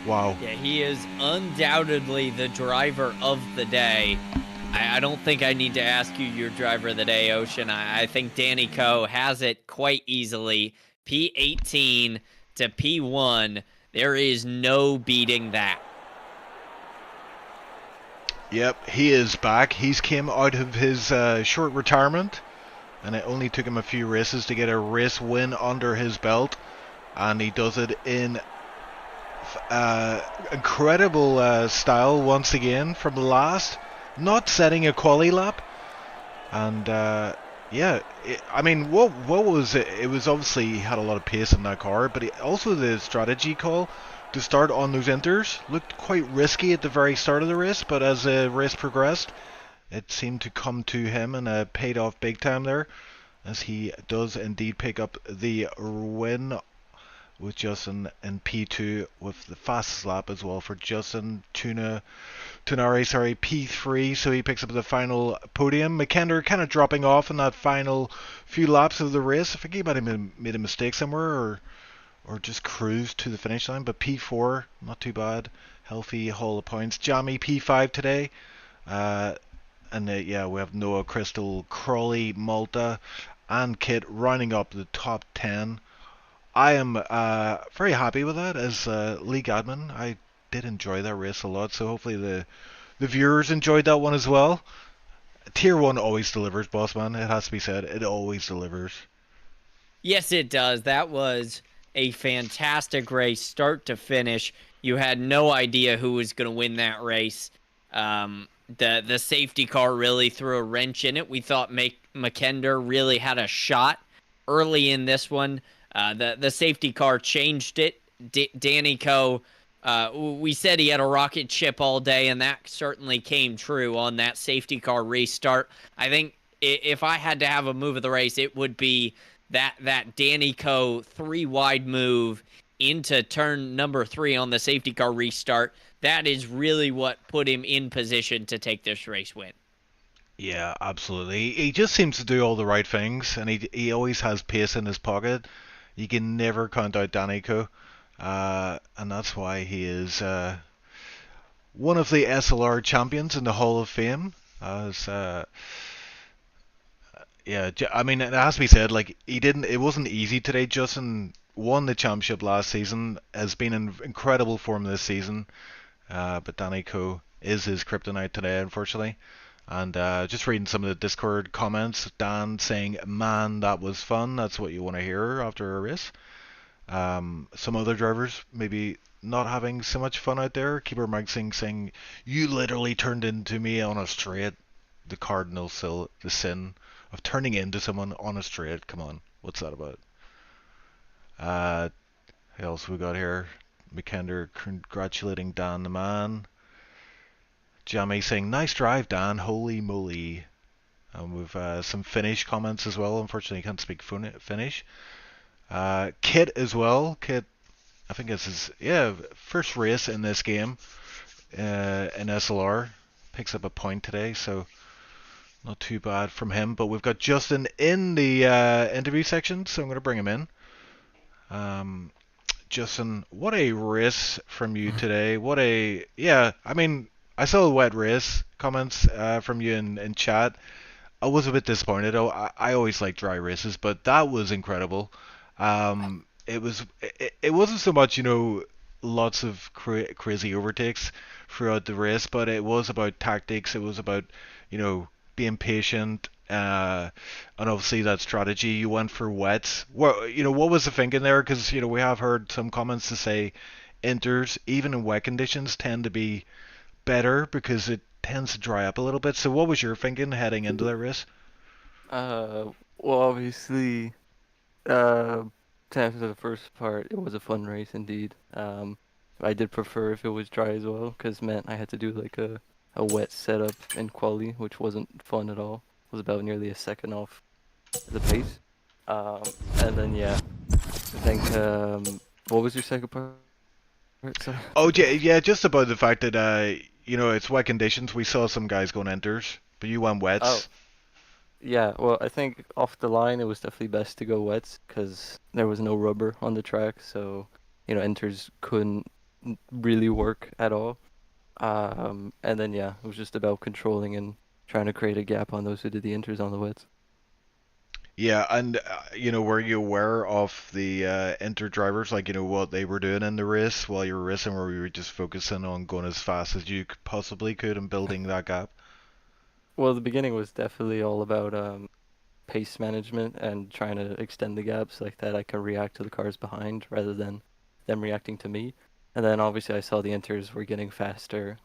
Wow. Yeah, he is undoubtedly the driver of the day. I don't think I need to ask you your driver of the day, Ocean. I think Danico has it quite easily. P18 to P1. There is no beating that. Yep, he is back. He's came out of his short retirement, and it only took him a few races to get a race win under his belt, and he does it in incredible style once again from last, not setting a quali lap. And yeah, I mean, what was it? It was obviously he had a lot of pace in that car, but also the strategy call to start on those inters looked quite risky at the very start of the race, but as the race progressed, it seemed to come to him and paid off big time there, as he does indeed pick up the win with Justin in P2 with the fastest lap as well for Justin. Tenari, P3, so he picks up the final podium. McKenna kind of dropping off in that final few laps of the race. I think he might have made a mistake somewhere or just cruised to the finish line, but P4, not too bad. Healthy haul of points. Jamie P5 today. And yeah, we have Noah, Crystal, Crawley, Malta, and Kit rounding up the top 10. I am very happy with that as league admin. I did enjoy that race a lot, so hopefully the viewers enjoyed that one as well. Tier 1 always delivers, boss man. It has to be said. It always delivers. Yes, it does. That was a fantastic race, start to finish. You had no idea who was going to win that race. The safety car really threw a wrench in it. We thought McKender really had a shot early in this one. The safety car changed it. Danico We said he had a rocket ship all day, and that certainly came true on that safety car restart. I think if I had to have a move of the race, it would be that Danny Coe 3 wide move into turn number 3 on the safety car restart. That is really what put him in position to take this race win. Yeah, absolutely. He just seems to do all the right things, and he always has pace in his pocket. You can never count out Danico, and that's why he is one of the SLR champions in the Hall of Fame. As yeah, I mean, it has to be said, like he didn't. It wasn't easy today. Justin won the championship last season, has been in incredible form this season, but Danico is his kryptonite today, unfortunately. And just reading some of the Discord comments, Dan saying, "Man, that was fun. That's what you want to hear after a race." Some other drivers maybe not having so much fun out there. Keeper Maxing saying, "You literally turned into me on a straight. The cardinal the sin of turning into someone on a straight. Come on, what's that about?" Who else we got here? McKender congratulating Dan the man. Jamie saying, "Nice drive, Dan. Holy moly." And we've some Finnish comments as well. Unfortunately, I can't speak Finnish. Kit as well. Kit, I think it's his first race in this game in SLR. Picks up a point today, so not too bad from him. But we've got Justin in the interview section, so I'm going to bring him in. Justin, what a race from you today. I mean, I saw a wet race comments from you in chat. I was a bit disappointed. I always like dry races, but that was incredible. It wasn't so much, lots of crazy overtakes throughout the race, but it was about tactics. It was about, being patient, and obviously that strategy. You went for wets. What was the thinking there? Because we have heard some comments to say inters, even in wet conditions, tend to be better because it tends to dry up a little bit. So what was your thinking heading into that race? Well, obviously, to answer the first part, it was a fun race indeed. I did prefer if it was dry as well, because meant I had to do like a wet setup in quali, which wasn't fun at all. It was about nearly a second off the pace. And then yeah, I think what was your second part? Sorry. Oh yeah, just about the fact that it's wet conditions. We saw some guys going enters, but you went wets. Oh, yeah. Well, I think off the line it was definitely best to go wets because there was no rubber on the track, so enters couldn't really work at all. And then yeah, it was just about controlling and trying to create a gap on those who did the inters on the wets. Yeah, and were you aware of the enter drivers, like what they were doing in the race while you were racing, or were you just focusing on going as fast as you possibly could and building that gap? Well, the beginning was definitely all about pace management and trying to extend the gaps like that I can react to the cars behind rather than them reacting to me. And then obviously I saw the inters were getting faster.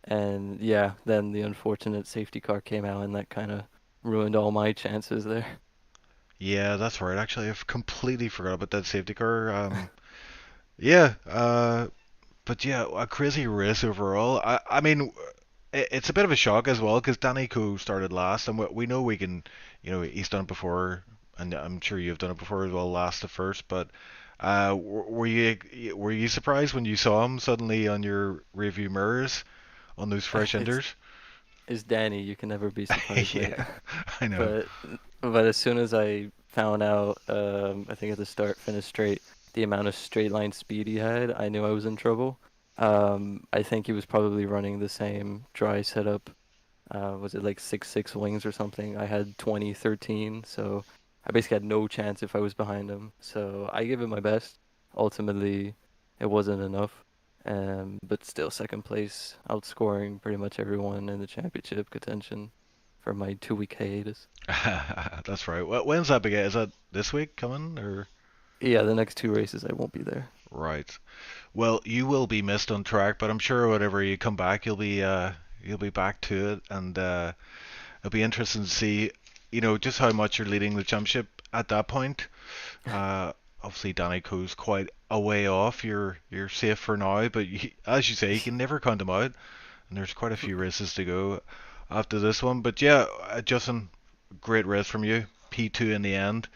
And yeah, then the unfortunate safety car came out and that kind of ruined all my chances there. Yeah, that's right. Actually, I've completely forgot about that safety car. Yeah, but yeah, a crazy race overall. I mean, it's a bit of a shock as well because Danny Koo started last, and we know we can, he's done it before, and I'm sure you've done it before as well, last to first. But were you surprised when you saw him suddenly on your review mirrors on those fresh It's enders? it's Danny, you can never be surprised, mate. Yeah, I know. But as soon as I found out, I think at the start, finish straight, the amount of straight line speed he had, I knew I was in trouble. I think he was probably running the same dry setup. Was it like 6.6 wings or something? I had 20.13, so I basically had no chance if I was behind him. So I gave it my best. Ultimately, it wasn't enough. But still second place, outscoring pretty much everyone in the championship contention for my 2-week hiatus. That's right. When's that begin? Is that this week coming or? Yeah, the next 2 races I won't be there. Right. Well, you will be missed on track, but I'm sure whenever you come back, you'll be back to it, and it'll be interesting to see, just how much you're leading the championship at that point. obviously Danny Coe's quite a way off. You're safe for now, but as you say, you can never count them out. And there's quite a few races to go after this one. But yeah, Justin, great race from you. P2 in the end.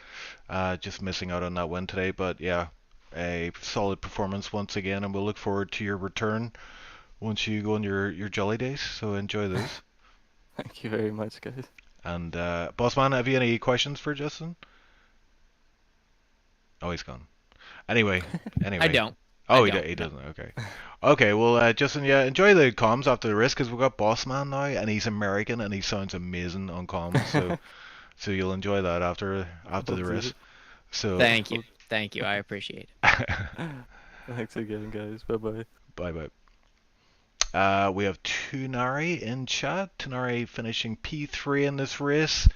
Just missing out on that win today, but yeah, a solid performance once again, and we'll look forward to your return once you go on your jolly days. So enjoy those. Thank you very much, guys. And Bossman, have you any questions for Justin? Oh, he's gone. Anyway. I don't. Oh, I he doesn't. Okay. Okay. Well, Justin, yeah, enjoy the comms after the race because we've got Bossman now, and he's American, and he sounds amazing on comms. So, so you'll enjoy that after the race. So. Thank you. I appreciate it. Thanks again, guys. Bye-bye. Bye-bye. We have Tunari in chat. Tunari finishing P3 in this race.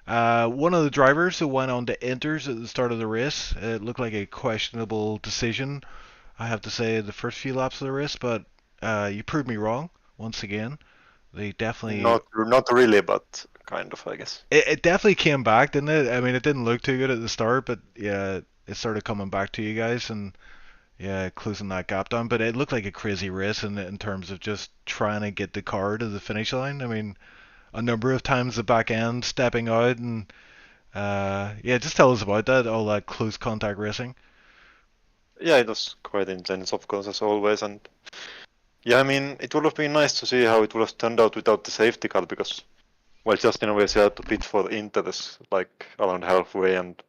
One of the drivers who went on to inters at the start of the race. It looked like a questionable decision, I have to say, the first few laps of the race, but you proved me wrong once again. They definitely not really, but kind of, I guess. It definitely came back, didn't it? I mean, it didn't look too good at the start, but yeah, it started coming back to you guys and yeah, closing that gap down. But it looked like a crazy race in terms of just trying to get the car to the finish line. I mean, a number of times the back end stepping out and yeah, just tell us about that, all that close contact racing. Yeah, it was quite intense, of course, as always, and yeah, I mean, it would have been nice to see how it would have turned out without the safety car, because, well, Justin obviously had to pit for Inters, like, around halfway, and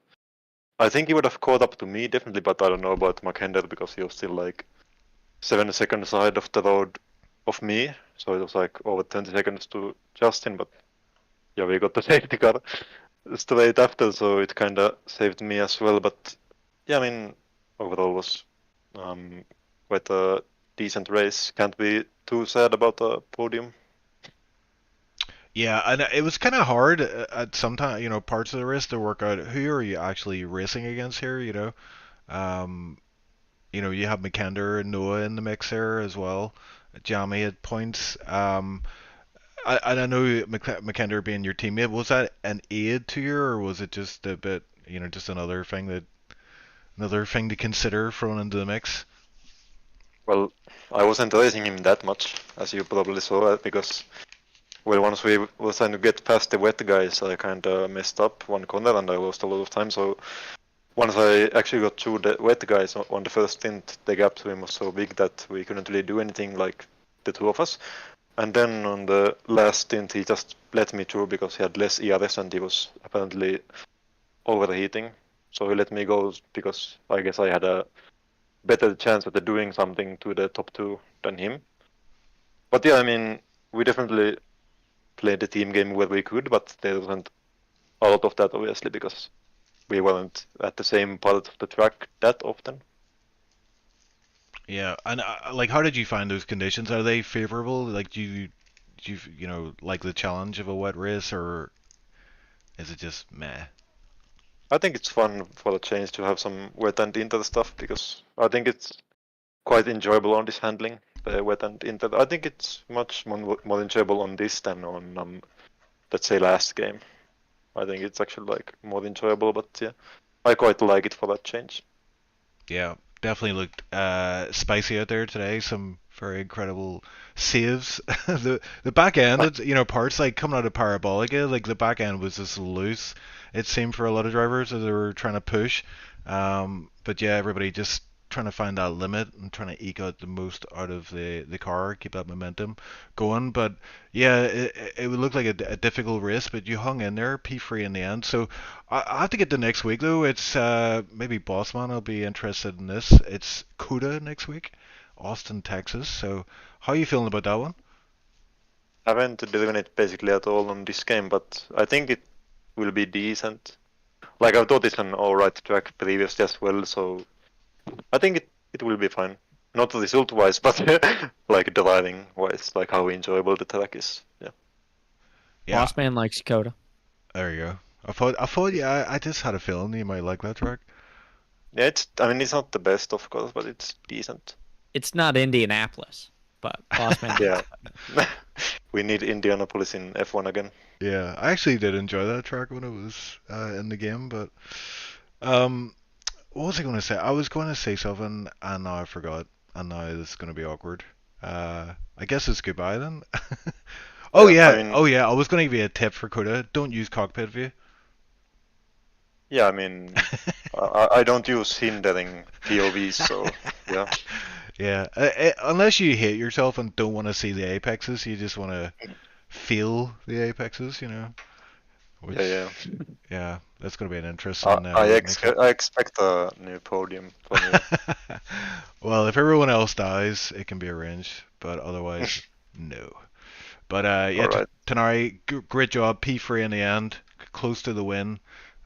I think he would have caught up to me, definitely, but I don't know about McHender, because he was still, like, 7 seconds ahead of the road of me, so it was, like, over 20 seconds to Justin, but yeah, we got the safety car straight after, so it kind of saved me as well, but yeah, I mean, overall was quite a decent race. Can't be too sad about the podium. Yeah, and it was kind of hard at some time, parts of the race to work out who are you actually racing against here, you have McKender and Noah in the mix there as well. Jamie had points. I know McKender being your teammate, was that an aid to you, or was it just a bit, just another thing to consider thrown into the mix? Well, I wasn't racing him that much, as you probably saw, because, well, once we were trying to get past the wet guys, I kind of messed up one corner and I lost a lot of time. So once I actually got through the wet guys on the first stint, the gap to him was so big that we couldn't really do anything, like the two of us. And then on the last stint, he just let me through because he had less ERS and he was apparently overheating. So he let me go because I guess I had a better chance at doing something to the top two than him. But yeah, I mean, we definitely played the team game where we could, but there wasn't a lot of that, obviously, because we weren't at the same part of the track that often. Yeah, and like, how did you find those conditions? Are they favorable? Like, do you like the challenge of a wet race, or is it just meh? I think it's fun for a change to have some wet and inter stuff, because I think it's quite enjoyable on this handling, the wet and inter. I think it's much more enjoyable on this than on, let's say, last game. I think it's actually like more enjoyable, but yeah, I quite like it for that change. Yeah, definitely looked spicy out there today. Some very incredible saves. the back end, parts like coming out of Parabolica, like the back end was just loose. It seemed for a lot of drivers as they were trying to push. But yeah, everybody just trying to find that limit and trying to eke out the most out of the car, keep that momentum going. But yeah, it would look like a difficult race, but you hung in there, P3 in the end. So I have to get to next week though. It's maybe Bossman will be interested in this. It's CODA next week, Austin, Texas. So how are you feeling about that one? I haven't driven it basically at all on this game, but I think it will be decent. Like, I thought it's an alright track previously as well, so I think it will be fine. Not result-wise, but like driving-wise, like how enjoyable the track is. Yeah. Bossman likes CODA. There you go. I thought, yeah, I just had a feeling you might like that track. Yeah, it's not the best, of course, but it's decent. It's not Indianapolis, but Bossman. Yeah. We need Indianapolis in F1 again. Yeah, I actually did enjoy that track when it was in the game, but what was I going to say? I was going to say something, and now I forgot. And now this is going to be awkward. I guess it's goodbye then. Oh Yeah, I yeah, mean, oh yeah. I was going to give you a tip for Coda. Don't use cockpit view. yeah, I mean, I don't use hindering POVs, so yeah. Yeah, unless you hate yourself and don't want to see the apexes, you just want to feel the apexes, you know. Yeah, Which, yeah. yeah, that's going to be an I interesting I, week ex next week. I expect a new podium from you. Well, if everyone else dies, it can be arranged, but otherwise, no. But yeah, All right. Tanari, great job. P3 in the end, close to the win.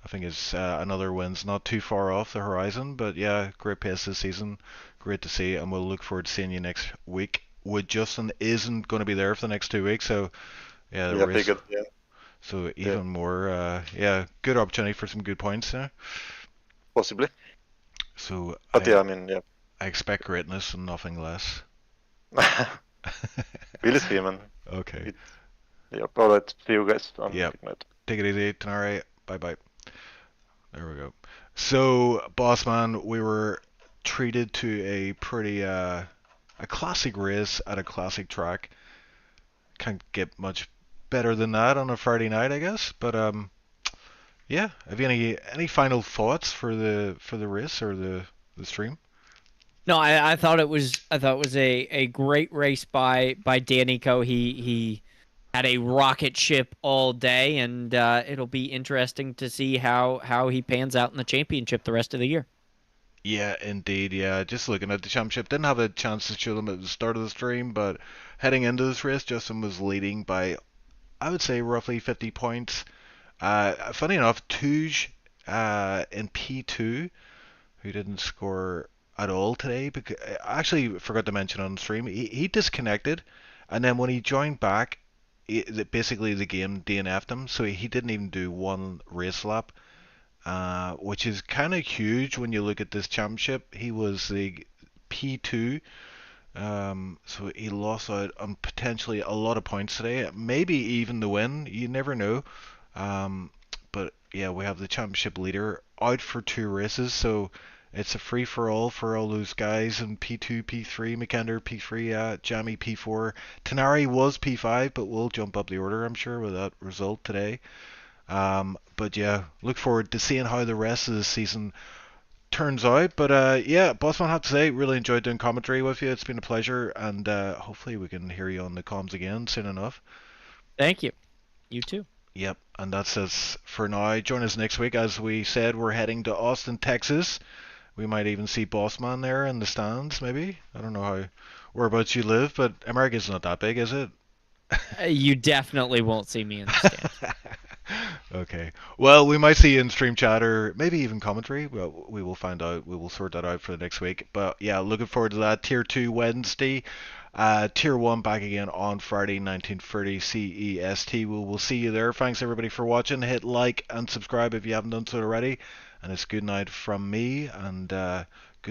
I think it's another win's not too far off the horizon, but yeah, great pace this season. Great to see, and we'll look forward to seeing you next week. Wood Justin isn't going to be there for the next 2 weeks, so yeah, the Yeah, race. figured. Yeah, So yeah, even more, yeah, good opportunity for some good points there. possibly. So But I yeah, I mean, yeah. I expect greatness and nothing less. We'll see, man. Okay. It, yeah, all right. See you guys. Yep. Good night. Take it easy, Tanari. Bye bye. There we go. So, boss man, we were treated to a pretty a classic race at a classic track. Can't get much better than that on a Friday night, I guess. But yeah. Have you any final thoughts for the race or the stream? No, I thought it was a great race by Danico. He had a rocket ship all day, and it'll be interesting to see how he pans out in the championship the rest of the year. Yeah, indeed. Yeah, just looking at the championship, didn't have a chance to show them at the start of the stream, but heading into this race, Justin was leading by, I would say, roughly 50 points. Funny enough, Touge in P2, who didn't score at all today, because I actually forgot to mention on stream, he disconnected, and then when he joined back, basically the game DNF'd him, so he didn't even do one race lap. Which is kind of huge when you look at this championship. He was the P2, so he lost out on potentially a lot of points today. Maybe even the win. You never know. Um, but yeah, we have the championship leader out for 2 races, so it's a free for all those guys in P2, P3, McKender P3, Jamie P4. Tanari was P5, but we'll jump up the order, I'm sure, with that result today. But yeah, look forward to seeing how the rest of the season turns out. But yeah, Bossman, I have to say, really enjoyed doing commentary with you. It's been a pleasure, and hopefully we can hear you on the comms again soon enough. Thank you. You too. Yep, and that's us for now. Join us next week. As we said, we're heading to Austin, Texas. We might even see Bossman there in the stands, maybe. I don't know whereabouts you live, but America's not that big, is it? You definitely won't see me in the stands. Okay. Well, we might see you in stream chat or maybe even commentary. Well, we will find out. We will sort that out for the next week. But yeah, looking forward to that. Tier 2 Wednesday. Tier 1 back again on Friday, 1930 CEST. We'll see you there. Thanks everybody for watching. Hit like and subscribe if you haven't done so already. And it's good night from me. And